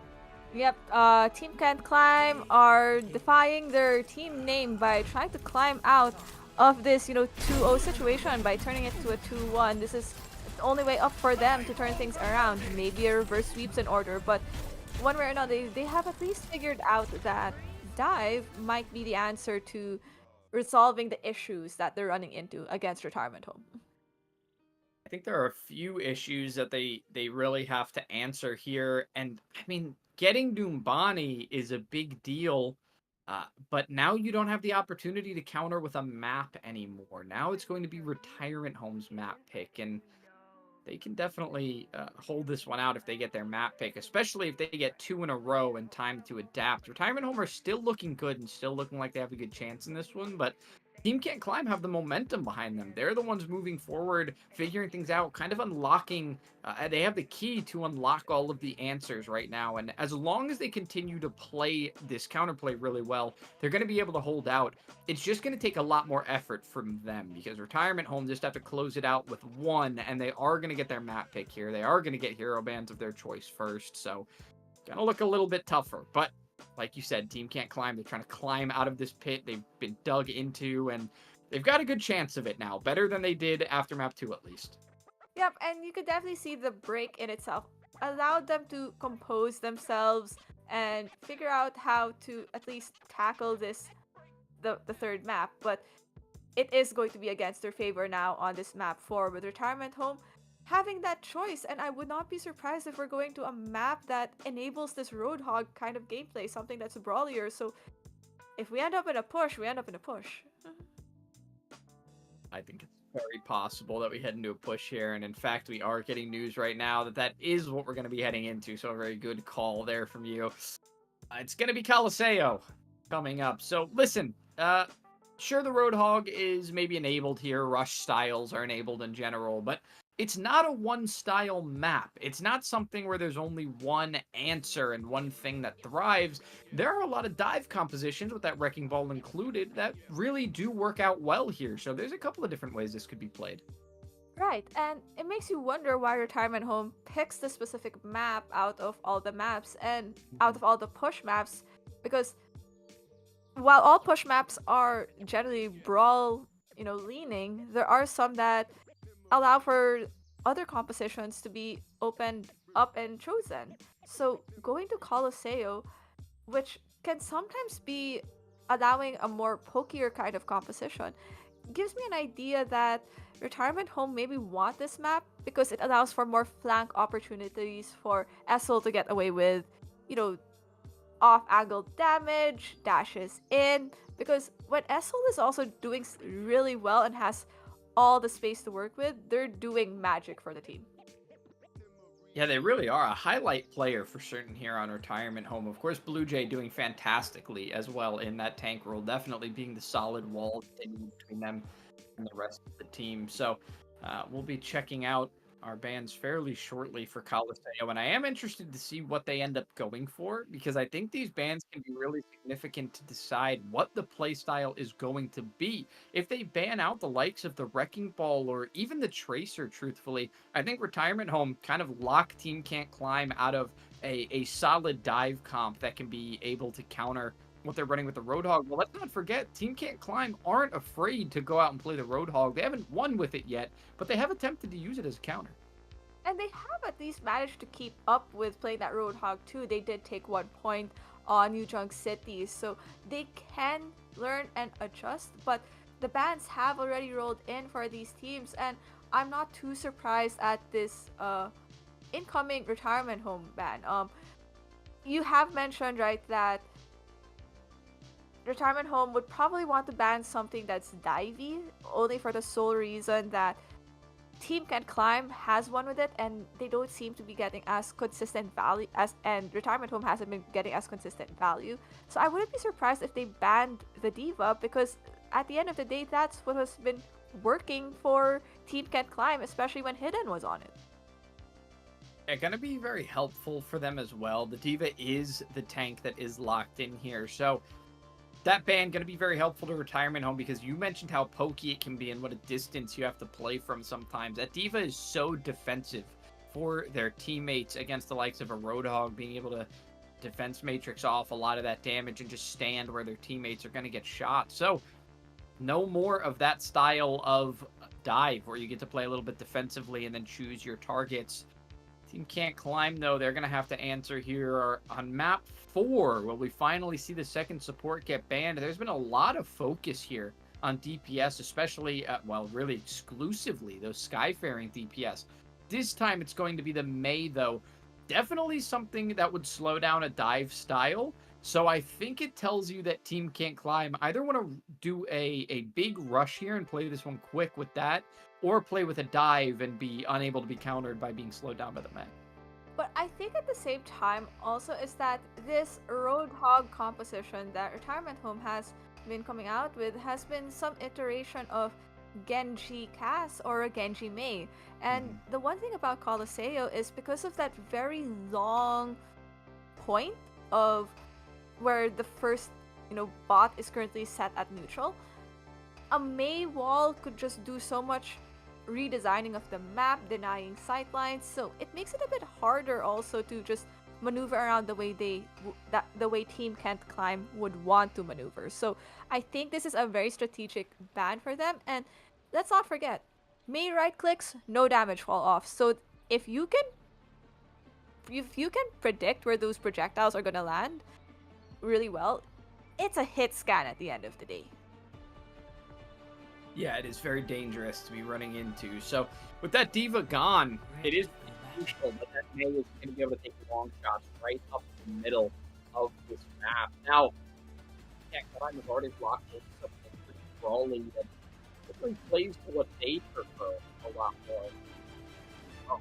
Yep, Team Can't Climb are defying their team name by trying to climb out of this, 2-0 situation by turning it to a 2-1. This is the only way up for them to turn things around. Maybe a reverse sweeps in order, but one way or another, they have at least figured out that dive might be the answer to resolving the issues that they're running into against Retirement Home. I think there are a few issues that they really have to answer here, and I mean, getting Doombani is a big deal, but now you don't have the opportunity to counter with a map anymore. Now it's going to be Retirement Home's map pick, and they can definitely hold this one out if they get their map pick, especially if they get 2 in a row and time to adapt. Retirement Home are still looking good and still looking like they have a good chance in this one, but Team Can't Climb have the momentum behind them. They're the ones moving forward, figuring things out, kind of unlocking. They have the key to unlock all of the answers right now, and as long as they continue to play this counterplay really well, they're going to be able to hold out. It's just going to take a lot more effort from them, because Retirement Home just have to close it out with 1, and they are going to get their map pick here. They are going to get hero bands of their choice first, so going to look a little bit tougher, but like you said, Team Can't Climb. They're trying to climb out of this pit they've been dug into, and they've got a good chance of it now. Better than they did after map 2, at least. Yep, and you could definitely see the break in itself allowed them to compose themselves and figure out how to at least tackle this, the third map. But it is going to be against their favor now on this map 4 with Retirement Home having that choice, and I would not be surprised if we're going to a map that enables this Roadhog kind of gameplay, something that's brawlier. So if we end up in a push, we end up in a push. I think it's very possible that we head into a push here, and in fact, we are getting news right now that that is what we're going to be heading into, so a very good call there from you. It's going to be Coliseo coming up. So listen, sure, the Roadhog is maybe enabled here. Rush styles are enabled in general, but it's not a one-style map. It's not something where there's only one answer and one thing that thrives. There are a lot of dive compositions, with that Wrecking Ball included, that really do work out well here. So there's a couple of different ways this could be played. Right, and it makes you wonder why Retirement Home picks the specific map out of all the maps and out of all the push maps, because while all push maps are generally brawl, leaning, there are some that allow for other compositions to be opened up and chosen. So going to Coliseo, which can sometimes be allowing a more pokier kind of composition, gives me an idea that Retirement Home maybe want this map because it allows for more flank opportunities for Essel to get away with, off-angle damage, dashes in, because when Essel is also doing really well and has all the space to work with, they're doing magic for the team. Yeah, they really are a highlight player for certain here on Retirement Home. Of course, Blue Jay doing fantastically as well in that tank role, definitely being the solid wall between them and the rest of the team. So we'll be checking out our bans fairly shortly for Coliseo, and I am interested to see what they end up going for, because I think these bans can be really significant to decide what the playstyle is going to be. If they ban out the likes of the Wrecking Ball or even the Tracer, truthfully, I think Retirement Home kind of lock Team Can't Climb out of a solid dive comp that can be able to counter what they're running with the Roadhog. Well, let's not forget, Team Can't Climb aren't afraid to go out and play the Roadhog. They haven't won with it yet, but they have attempted to use it as a counter. And they have at least managed to keep up with playing that Roadhog too. They did take 1 point on New Junk City, so they can learn and adjust, but the bans have already rolled in for these teams, and I'm not too surprised at this incoming Retirement Home ban. You have mentioned, right, that Retirement Home would probably want to ban something that's divey, only for the sole reason that Team Can't Climb has one with it, and they don't seem to be getting as consistent value and Retirement Home hasn't been getting as consistent value. So I wouldn't be surprised if they banned the Diva, because at the end of the day, that's what has been working for Team Can't Climb, especially when Hidden was on it. Yeah, gonna be very helpful for them as well. The Diva is the tank that is locked in here, so that ban going to be very helpful to Retirement Home, because you mentioned how pokey it can be and what a distance you have to play from sometimes. That Diva is so defensive for their teammates against the likes of a Roadhog, being able to defense matrix off a lot of that damage and just stand where their teammates are going to get shot. So no more of that style of dive where you get to play a little bit defensively and then choose your targets. Team Can't Climb, though, they're going to have to answer here on map 4. Will we finally see the second support get banned? There's been a lot of focus here on DPS, especially, really exclusively those Skyfaring DPS. This time it's going to be the Mei, though. Definitely something that would slow down a dive style. So I think it tells you that Team Can't Climb either want to do a big rush here and play this one quick with that, or play with a dive and be unable to be countered by being slowed down by the Mei. But I think at the same time also is that this Roadhog composition that Retirement Home has been coming out with has been some iteration of Genji Cass or a Genji Mei. And the one thing about Coliseo is because of that very long point of where the first, bot is currently set at neutral, a Mei wall could just do so much redesigning of the map, denying sightlines, so it makes it a bit harder also to just maneuver around the way the way Team Can't Climb would want to maneuver. So I think this is a very strategic ban for them, and let's not forget, Mei right clicks, no damage fall off. So if you can predict where those projectiles are gonna land really well, it's a hit scan at the end of the day. Yeah, it is very dangerous to be running into. So with that Diva gone, it is crucial that that Mei is going to be able to take long shots right up the middle of this map. Now, Can't Climb has already blocked something pretty brawly that definitely plays to what they prefer a lot more. Oh,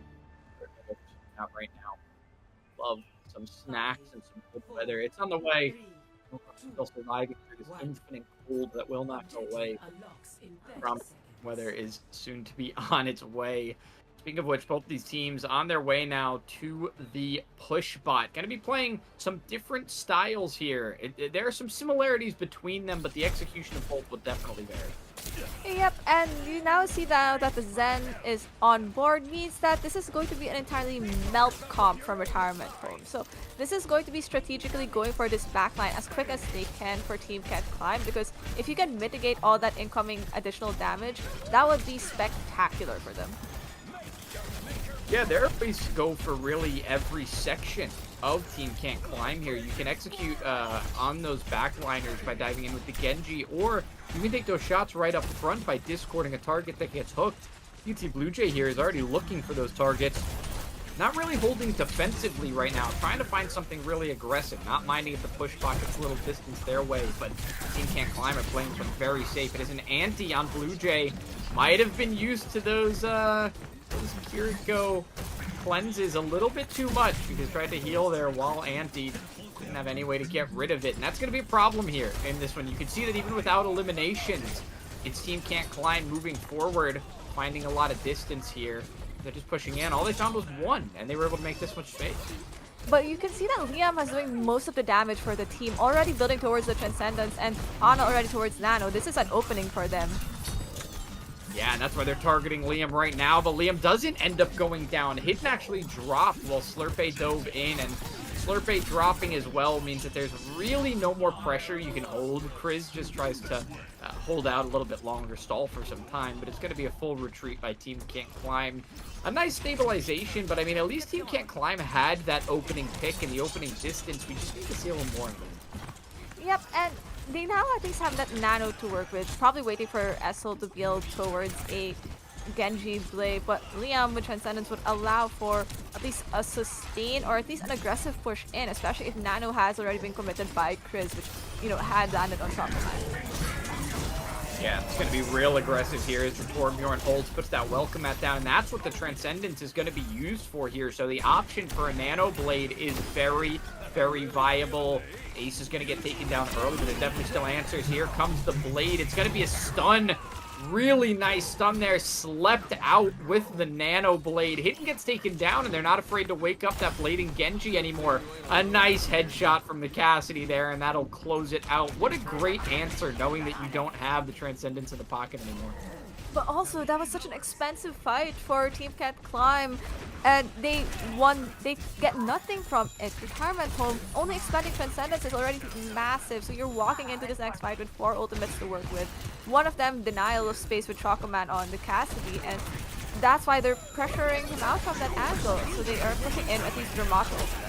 they're out right now. Love some snacks and some good weather. It's on the way. Still surviving through this infinite cold that will not go away. Weather is soon to be on its way. Speaking of which, both these teams on their way now to the push bot. Going to be playing some different styles here. There are some similarities between them, but the execution of both will definitely vary. Yep, and you now see that the Zen is on board means that this is going to be an entirely melt comp from Retirement Home. So this is going to be strategically going for this backline as quick as they can for Team Can't Climb, because if you can mitigate all that incoming additional damage, that would be spectacular for them. Yeah, there are ways to go for really every section of Team Can't Climb here. You can execute on those backliners by diving in with the Genji, or you can take those shots right up front by discording a target that gets hooked. UT Blue Jay here is already looking for those targets. Not really holding defensively right now, trying to find something really aggressive, not minding if the push bot gets a little distance their way, but Team Can't Climb are playing from very safe. It is an anti on Blue Jay. Might have been used to those Kiriko cleanses a little bit too much because tried to heal there while anti. Didn't have any way to get rid of it, and that's going to be a problem here in this one. You can see that even without eliminations, its Team Can't Climb moving forward, finding a lot of distance here. They're just pushing in. All they found was one, and they were able to make this much space. But you can see that Liam is doing most of the damage for the team, already building towards the Transcendence, and Ana already towards Nano. This is an opening for them. Yeah, and that's why they're targeting Liam right now, but Liam doesn't end up going down. Hidden actually dropped while Slurpee dove in, and Slurpee dropping as well means that there's really no more pressure you can hold. Kriz just tries to hold out a little bit longer, stall for some time, but it's going to be a full retreat by Team Can't Climb. A nice stabilization, but I mean, at least Team Can't Climb had that opening pick and the opening distance. We just need to see a little more of it. Yep, and they now at least have that Nano to work with, probably waiting for Essel to build towards a Genji Blade, but Liam with Transcendence would allow for at least a sustain or at least an aggressive push in, especially if Nano has already been committed by Kriz, which, you know, had landed on top of that. Yeah, it's going to be real aggressive here as Torbjorn holds, puts that welcome mat down, and that's what the Transcendence is going to be used for here. So the option for a Nano Blade is very, very viable. Ace is going to get taken down early, but there's definitely still answers. Here comes the Blade. It's going to be a stun. Really nice stun there. Slept out with the Nano Blade. Hidden gets taken down, and they're not afraid to wake up that Blading Genji anymore. A nice headshot from the Cassidy there, and that'll close it out. What a great answer, knowing that you don't have the Transcendence in the pocket anymore. But also, that was such an expensive fight for Team Can't Climb, and they won. They get nothing from it. Retirement Home, only expanding Transcendence is already massive, so you're walking into this next fight with 4 ultimates to work with. One of them, Denial of Space with Chocoman on the Cassidy, and that's why they're pressuring him out from that angle, so they are pushing in at least Dramato.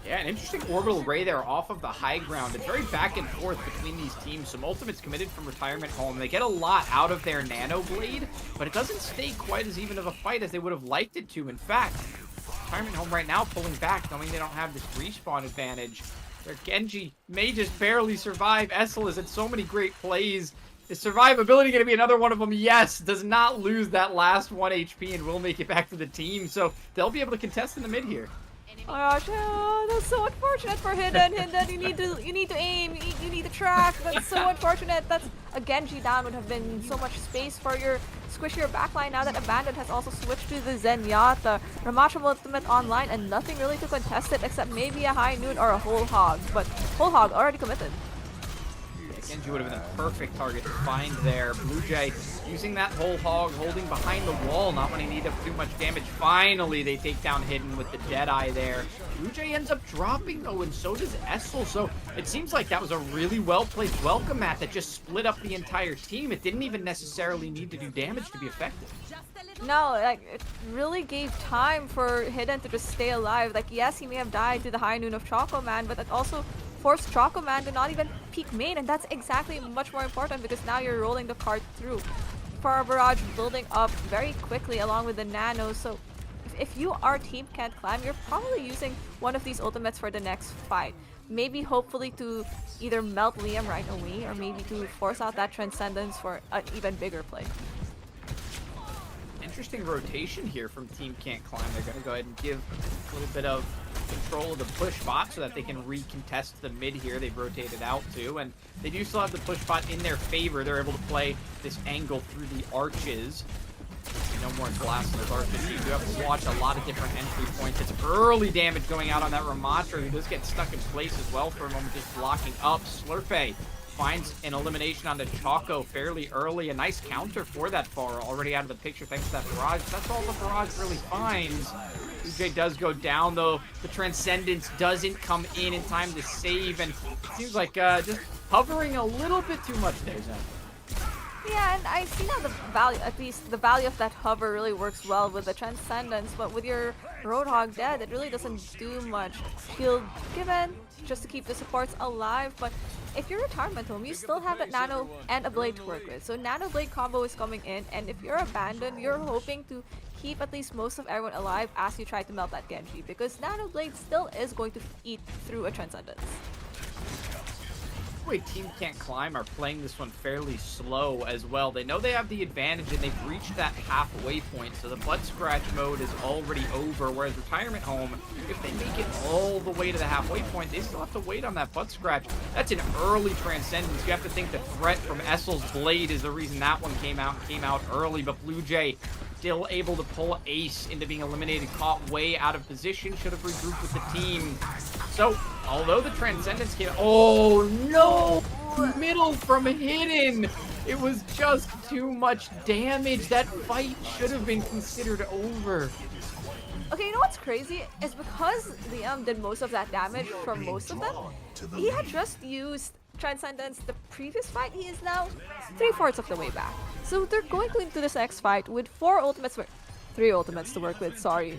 Yeah, an interesting orbital ray there off of the high ground. It's very back and forth between these teams. Some ultimates committed from Retirement Home. They get a lot out of their Nano Blade, but it doesn't stay quite as even of a fight as they would have liked it to. In fact, Retirement Home right now pulling back, knowing they don't have this respawn advantage. Their Genji may just barely survive. Essel is at so many great plays. Is survivability going to be another one of them? Yes. Does not lose that last 1 HP and will make it back to the team. So they'll be able to contest in the mid here. Oh gosh, that's so unfortunate for Hidden. Hidden, you need to aim, you need to track. That's so unfortunate. That's a Genji down would have been so much space for your squishier backline. Now that Abandon has also switched to the Zenyatta, Ramacha ultimate online, and nothing really to contest it except maybe a High Noon or a Whole Hog. But Whole Hog already committed. Genji would have been the perfect target to find there. Blue Jay using that Whole Hog, holding behind the wall, not wanting to eat up too much damage. Finally, they take down Hidden with the Deadeye there. Blue Jay ends up dropping, though, and so does Essel. So it seems like that was a really well-placed welcome mat that just split up the entire team. It didn't even necessarily need to do damage to be effective. No, like, it really gave time for Hidden to just stay alive. Like, yes, he may have died to the High Noon of Choco Man, but it also forced Choco Man to not even peek main, and that's exactly much more important because now you're rolling the card through. Far Barrage building up very quickly along with the Nano, so if you are Team Can't Climb, you're probably using one of these ultimates for the next fight. maybe hopefully to either melt Liam right away or maybe to force out that Transcendence for an even bigger play. Interesting rotation here from Team Can't Climb. They're going to go ahead and give a little bit of control of the push bot so that they can recontest the mid here. They've rotated out too, and they do still have the push bot in their favor. They're able to play this angle through the arches. No more glass in those arches. You do have to watch a lot of different entry points. It's early damage going out on that Ramatra, who does get stuck in place as well for a moment, just blocking up. Slurpee finds an elimination onto Choco fairly early. A nice counter for that Pharah, already out of the picture thanks to that barrage. That's all the barrage really finds. UJ does go down, though. The Transcendence doesn't come in time to save, and it seems like just hovering a little bit too much there, Zen. Yeah, and I see now the value, at least the value of that hover really works well with the Transcendence, but with your Roadhog dead, it really doesn't do much. Shield given, just to keep the supports alive, but if you're Retirement Home, you still have that Nano and a Blade to work with. So Nano Blade combo is coming in, and if you're Abandoned, you're hoping to keep at least most of everyone alive as you try to melt that Genji, because Nano Blade still is going to eat through a Transcendence. Way Team Can't Climb are playing this one fairly slow as well. They know they have the advantage and they've reached that halfway point, so the butt scratch mode is already over, whereas Retirement Home, if they make it all the way to the halfway point, they still have to wait on that butt scratch. That's an early Transcendence. You have to think the threat from Essel's Blade is the reason that one came out early, but Blue Jay still able to pull Ace into being eliminated, caught way out of position, should have regrouped with the team. So, although the Transcendence came, oh no! Middle from Hidden! It was just too much damage. That fight should have been considered over. Okay, you know what's crazy? Is because Liam did most of that damage for most of them, he had just used Transcendence the previous fight. He is now 3/4 of the way back. So they're going into this next fight with 3 ultimates to work with. Sorry,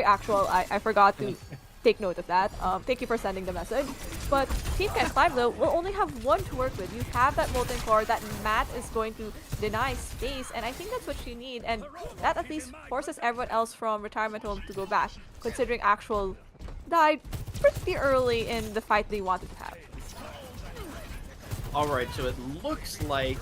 actual. I forgot to take note of that. Thank you for sending the message. But Team Can't Climb though will only have 1 to work with. You have that Molten Core that Matt is going to deny space, and I think that's what you need, and that at least forces everyone else from Retirement Home to go back, considering actual died pretty early in the fight they wanted to have. Alright, so it looks like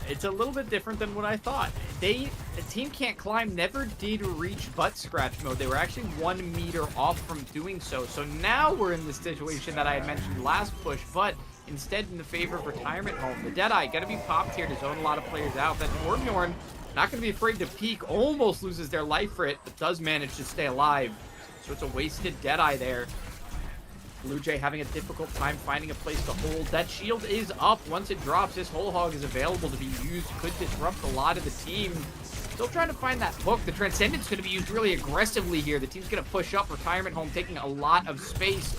it's a little bit different than what I thought. The Team Can't Climb never did reach butt scratch mode. They were actually 1 meter off from doing so. So now we're in the situation that I had mentioned last push, but instead in the favor of Retirement Home. The Deadeye gonna be popped here to zone a lot of players out. That Torbjorn, not gonna be afraid to peek, almost loses their life for it, but does manage to stay alive. So it's a wasted Deadeye there. Blue Jay having a difficult time finding a place to hold. That shield is up. Once it drops, this whole hog is available to be used. Could disrupt a lot of the team. Still trying to find that hook. The Transcendence going to be used really aggressively here. The team's going to push up. Retirement Home taking a lot of space.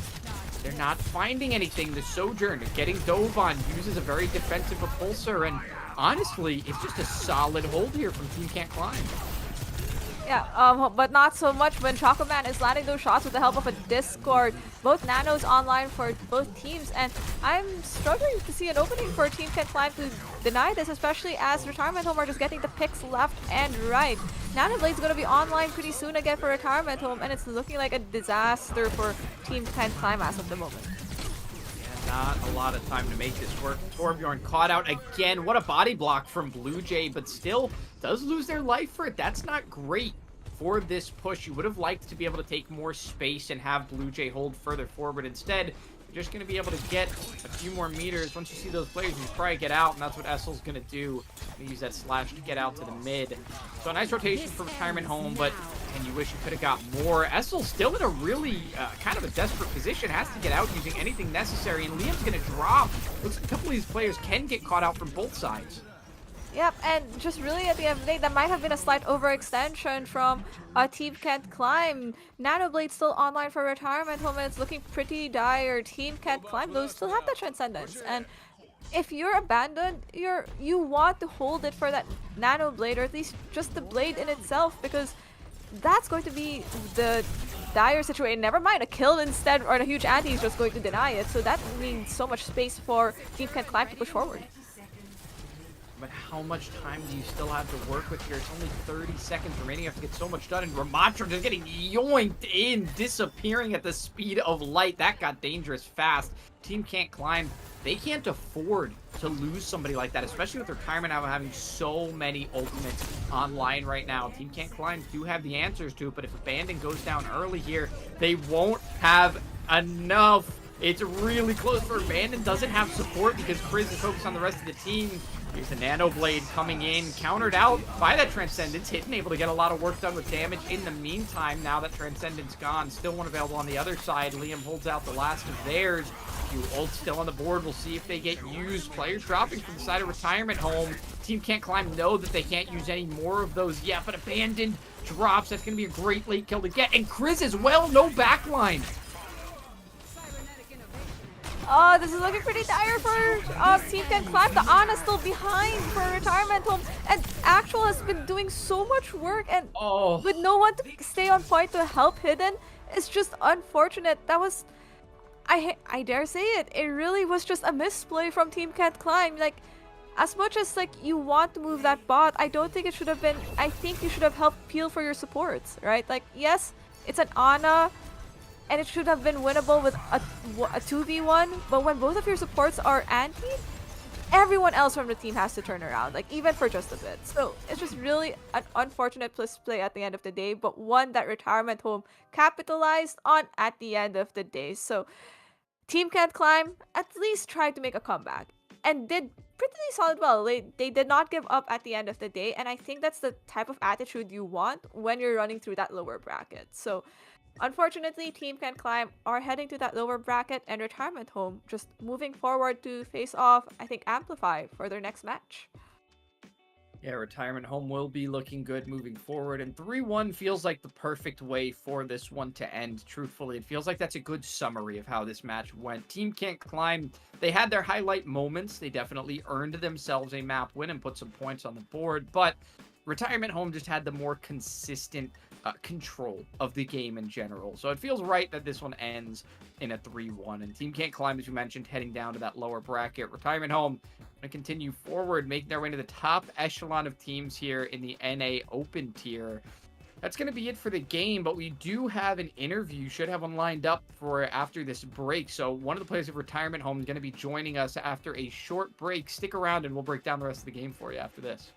They're not finding anything. The Sojourn getting dove on uses a very defensive repulsor. And honestly, it's just a solid hold here from Team Can't Climb. Yeah, but not so much when Chocoman is landing those shots with the help of a Discord. Both Nanos online for both teams, and I'm struggling to see an opening for Team Can't Climb to deny this, especially as Retirement Home are just getting the picks left and right. Nano Blade's going to be online pretty soon again for Retirement Home, and it's looking like a disaster for Team Can't Climb as of the moment. Not a lot of time to make this work. Torbjorn caught out again. What a body block from Blue Jay, but still does lose their life for it. That's not great for this push. You would have liked to be able to take more space and have Blue Jay hold further forward. Instead, you're just going to be able to get a few more meters. Once you see those players, you probably get out, and that's what Essel's going to do. Use that slash to get out to the mid. So a nice rotation for Retirement Home, but and you wish you could have got more. Essel's still in a really kind of a desperate position. Has to get out using anything necessary, and Liam's going to drop. Looks like a couple of these players can get caught out from both sides. Yep, and just really at the end of the day, that might have been a slight overextension from Team Can't Climb. Nanoblade still online for Retirement Home, and it's looking pretty dire. Team Can't Climb, though, still have the Transcendence. And if you're Abandoned, you want to hold it for that Nanoblade, or at least just the blade in itself, because that's going to be the dire situation. Never mind, a kill instead, or a huge anti is just going to deny it. So that means so much space for Team Can't Climb to push forward. but how much time do you still have to work with here? It's only 30 seconds remaining. You have to get so much done, and Ramattra just getting yoinked in, disappearing at the speed of light. That got dangerous fast. Team Can't Climb. They can't afford to lose somebody like that, especially with Retirement now having so many ultimates online right now. Team Can't Climb do have the answers to it, but if Abandon goes down early here, they won't have enough. It's really close for Abandon. Doesn't have support because Chris is focused on the rest of the team. Here's the Nano Blade coming in, countered out by that Transcendence. Hidden, able to get a lot of work done with damage in the meantime. Now that Transcendence gone, still one available on the other side. Liam holds out the last of theirs. Few ults still on the board. We'll see if they get used. Players dropping from the side of Retirement Home. Team Can't Climb know that they can't use any more of those yet, but Abandoned drops. That's going to be a great late kill to get. And Chris as well, no backline. Oh, this is looking pretty dire for Team Can't Climb. The Ana still behind for Retirement Home. And Actual has been doing so much work, and with no one to stay on point to help Hidden, it's just unfortunate. That was, I dare say it, it really was just a misplay from Team Can't Climb. Like, as much as like you want to move that bot, I don't think it should have been, I think you should have helped peel for your supports, right? Like, yes, it's an Ana, and it should have been winnable with a 2v1, but when both of your supports are anti, everyone else from the team has to turn around, like even for just a bit. So it's just really an unfortunate play at the end of the day, but one that Retirement Home capitalized on at the end of the day. So Team Can't Climb at least tried to make a comeback and did pretty solid well. They did not give up at the end of the day, and I think that's the type of attitude you want when you're running through that lower bracket. So unfortunately, Team Can't Climb are heading to that lower bracket, and Retirement Home just moving forward to face off, I think, Amplify for their next match. Yeah, Retirement Home will be looking good moving forward, and 3-1 feels like the perfect way for this one to end, truthfully. It feels like that's a good summary of how this match went. Team Can't Climb, they had their highlight moments. They definitely earned themselves a map win and put some points on the board, but Retirement Home just had the more consistent control of the game in general. So it feels right that this one ends in a 3-1. And Team Can't Climb, as you mentioned, heading down to that lower bracket. Retirement Home going to continue forward, making their way to the top echelon of teams here in the NA Open tier. That's going to be it for the game, but we do have an interview, should have one lined up for after this break. So one of the players of Retirement Home is going to be joining us after a short break. Stick around and we'll break down the rest of the game for you after this.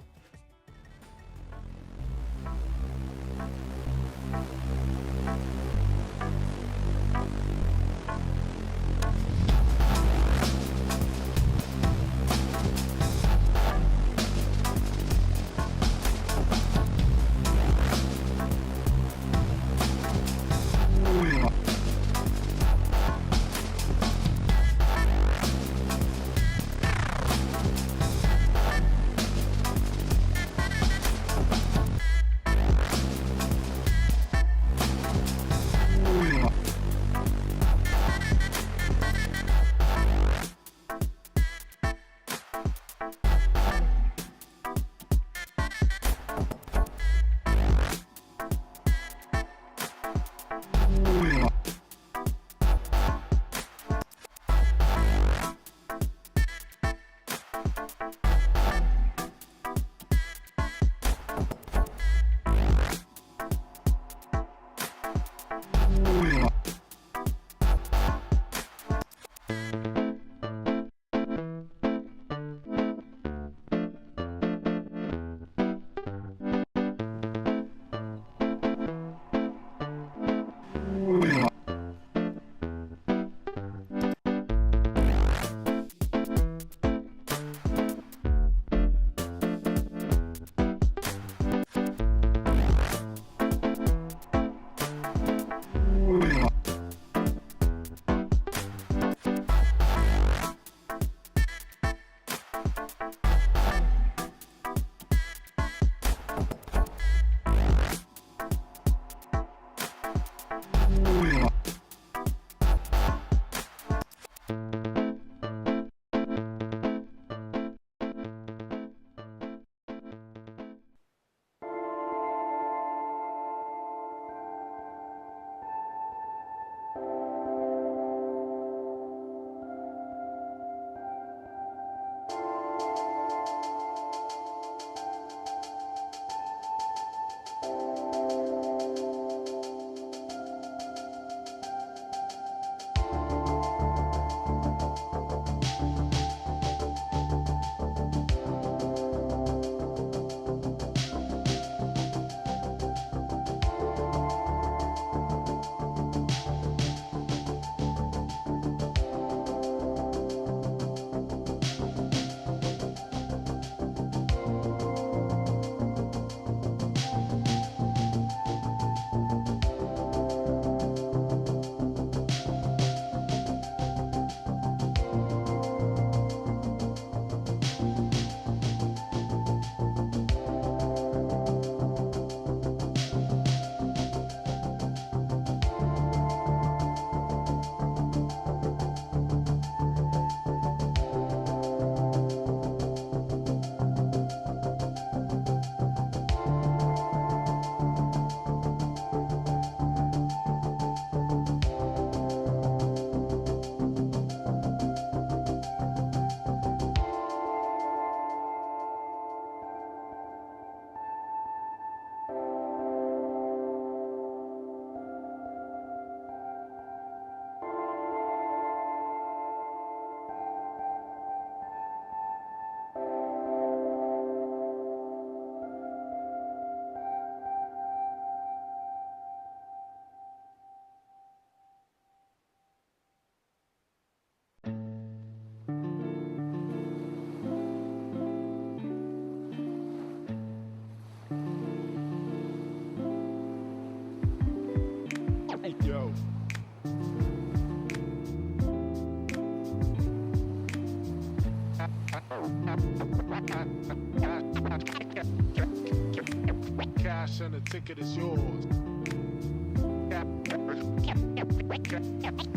and the ticket is yours.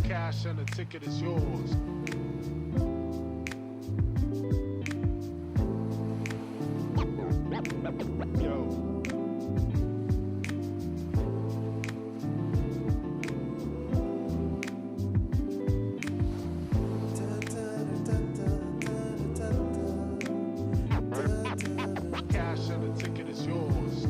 Cash and the ticket is yours. Yo. Cash and the ticket is yours.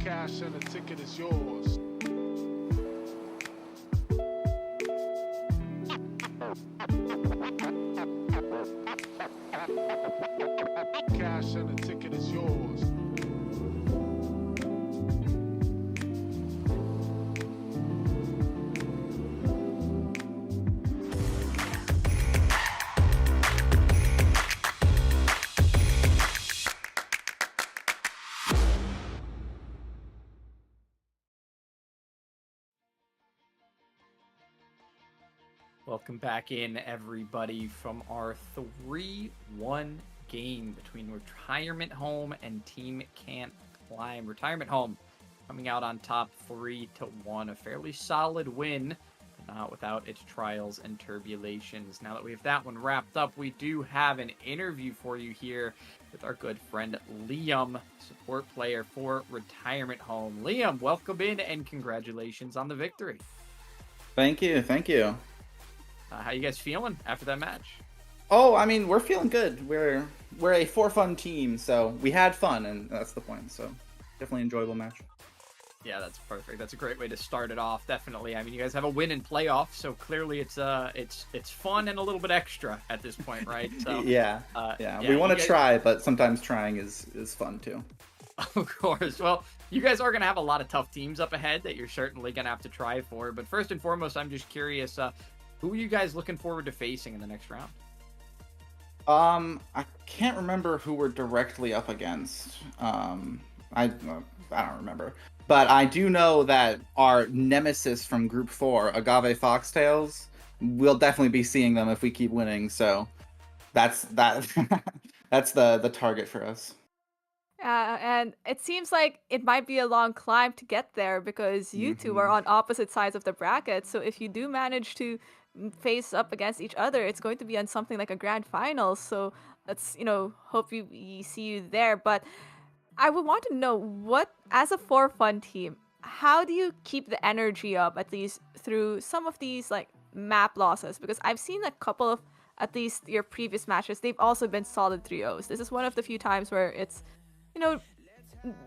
Cash and the ticket is yours. Cash and the ticket is yours. Welcome back in, everybody, from our 3-1 game between Retirement Home and Team Can't Climb. Retirement Home coming out on top 3-1. A fairly solid win, but not without its trials and turbulations. Now that we have that one wrapped up, we do have an interview for you here with our good friend Liam, support player for Retirement Home. Liam, welcome in and congratulations on the victory. Thank you, thank you. How you guys feeling after that match? Oh, I mean, we're feeling good. We're a for-fun team, so we had fun, and that's the point. So, definitely enjoyable match. Yeah, that's perfect. That's a great way to start it off. Definitely. I mean, you guys have a win in playoff, so clearly it's fun and a little bit extra at this point, right? So yeah. We want to try, but sometimes trying is fun too. Of course. Well, you guys are going to have a lot of tough teams up ahead that you're certainly going to have to try for. But first and foremost, I'm just curious, who are you guys looking forward to facing in the next round? I can't remember who we're directly up against. I don't remember. But I do know that our nemesis from Group 4, Agave Foxtails, we'll definitely be seeing them if we keep winning. So that's the target for us. And it seems like it might be a long climb to get there because you two are on opposite sides of the bracket. So if you do manage to face up against each other, it's going to be on something like a grand final. So let's, hope we see you there. But I would want to know what, as a for fun team, how do you keep the energy up, at least through some of these like map losses? Because I've seen a couple of, at least your previous matches, they've also been solid 3-0s. This is one of the few times where it's,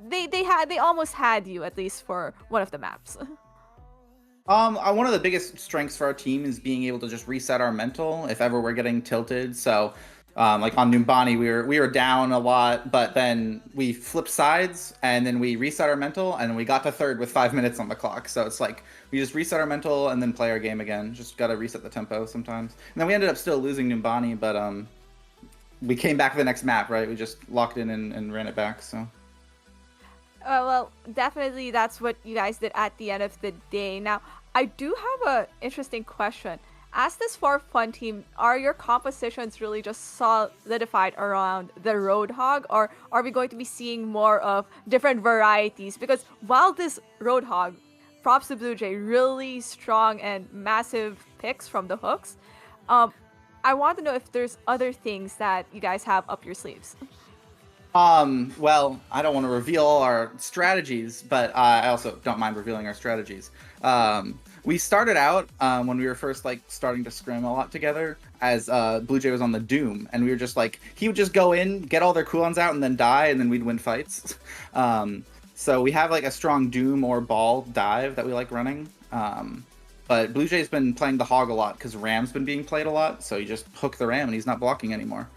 they almost had you, at least for one of the maps. One of the biggest strengths for our team is being able to just reset our mental if ever we're getting tilted. So, like on Numbani, we were down a lot, but then we flipped sides and then we reset our mental and we got to third with 5 minutes on the clock. So it's like we just reset our mental and then play our game again. Just gotta reset the tempo sometimes. And then we ended up still losing Numbani, but we came back to the next map, right? We just locked in and ran it back. So. Well, definitely that's what you guys did at the end of the day. Now, I do have an interesting question. As this for fun team, are your compositions really just solidified around the Roadhog, or are we going to be seeing more of different varieties? Because while this Roadhog, props to Blue Jay, really strong and massive picks from the hooks, I want to know if there's other things that you guys have up your sleeves. Well, I don't want to reveal all our strategies, but I also don't mind revealing our strategies. We started out when we were first starting to scrim a lot together as Blue Jay was on the Doom, and we were just he would just go in, get all their cooldowns out, and then die, and then we'd win fights. So we have a strong Doom or Ball dive that we like running. But Blue Jay's been playing the Hog a lot because Ram's been being played a lot, so you just hook the Ram and he's not blocking anymore.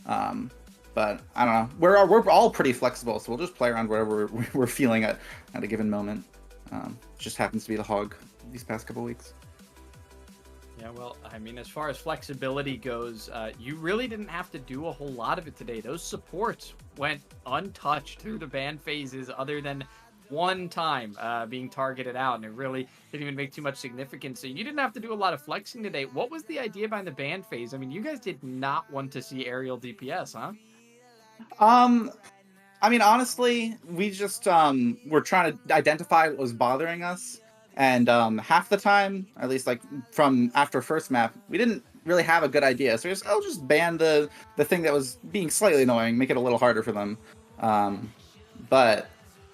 But I don't know. We're all pretty flexible, so we'll just play around whatever we're feeling at a given moment. It just happens to be the Hog these past couple weeks. Yeah, well, I mean, as far as flexibility goes, you really didn't have to do a whole lot of it today. Those supports went untouched through the ban phases, other than one time being targeted out, and it really didn't even make too much significance. So you didn't have to do a lot of flexing today. What was the idea behind the ban phase? I mean, you guys did not want to see aerial DPS, huh? I mean, honestly, we just were trying to identify what was bothering us, and half the time, at least like from after first map, we didn't really have a good idea. So we just, I'll just ban the thing that was being slightly annoying, make it a little harder for them. But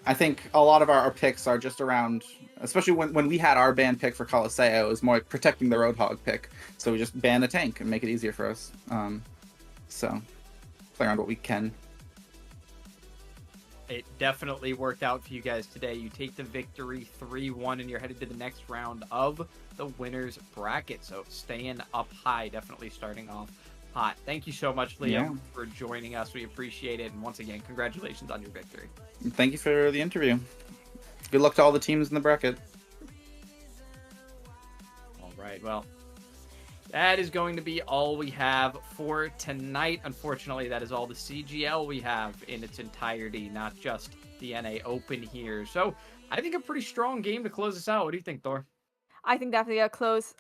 I think a lot of our picks are just around, especially when we had our ban pick for Colosseo, it was more like protecting the Roadhog pick. So we just ban a tank and make it easier for us. So play around what we can. It definitely worked out for you guys today. You take the victory 3-1, and you're headed to the next round of the winner's bracket. So staying up high, definitely starting off hot. Thank you so much, Liam, for joining us. We appreciate it. And once again, congratulations on your victory. Thank you for the interview. Good luck to all the teams in the bracket. All right, well, that is going to be all we have for tonight. Unfortunately, that is all the CGL we have in its entirety, not just the NA Open here. So I think a pretty strong game to close us out. What do you think, Thor? I think definitely a close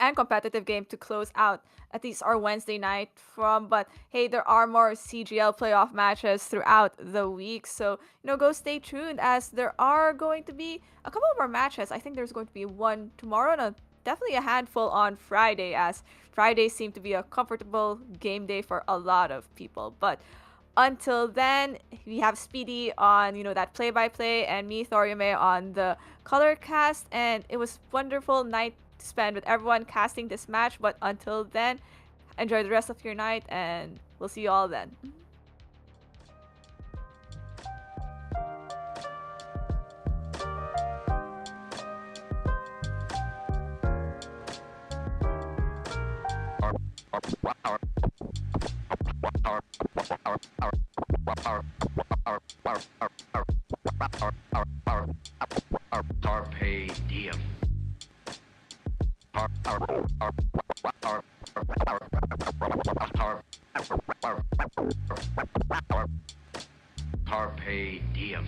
and competitive game to close out at least our Wednesday night from. But hey, there are more CGL playoff matches throughout the week, so go stay tuned as there are going to be a couple more matches. I think there's going to be one tomorrow and definitely a handful on Friday, as Fridays seem to be a comfortable game day for a lot of people. But until then, we have Speedy on, that play-by-play, and me, Thoriume, on the color cast. And it was wonderful night to spend with everyone casting this match. But until then, enjoy the rest of your night, and we'll see you all then. Carpe diem. Carpe diem.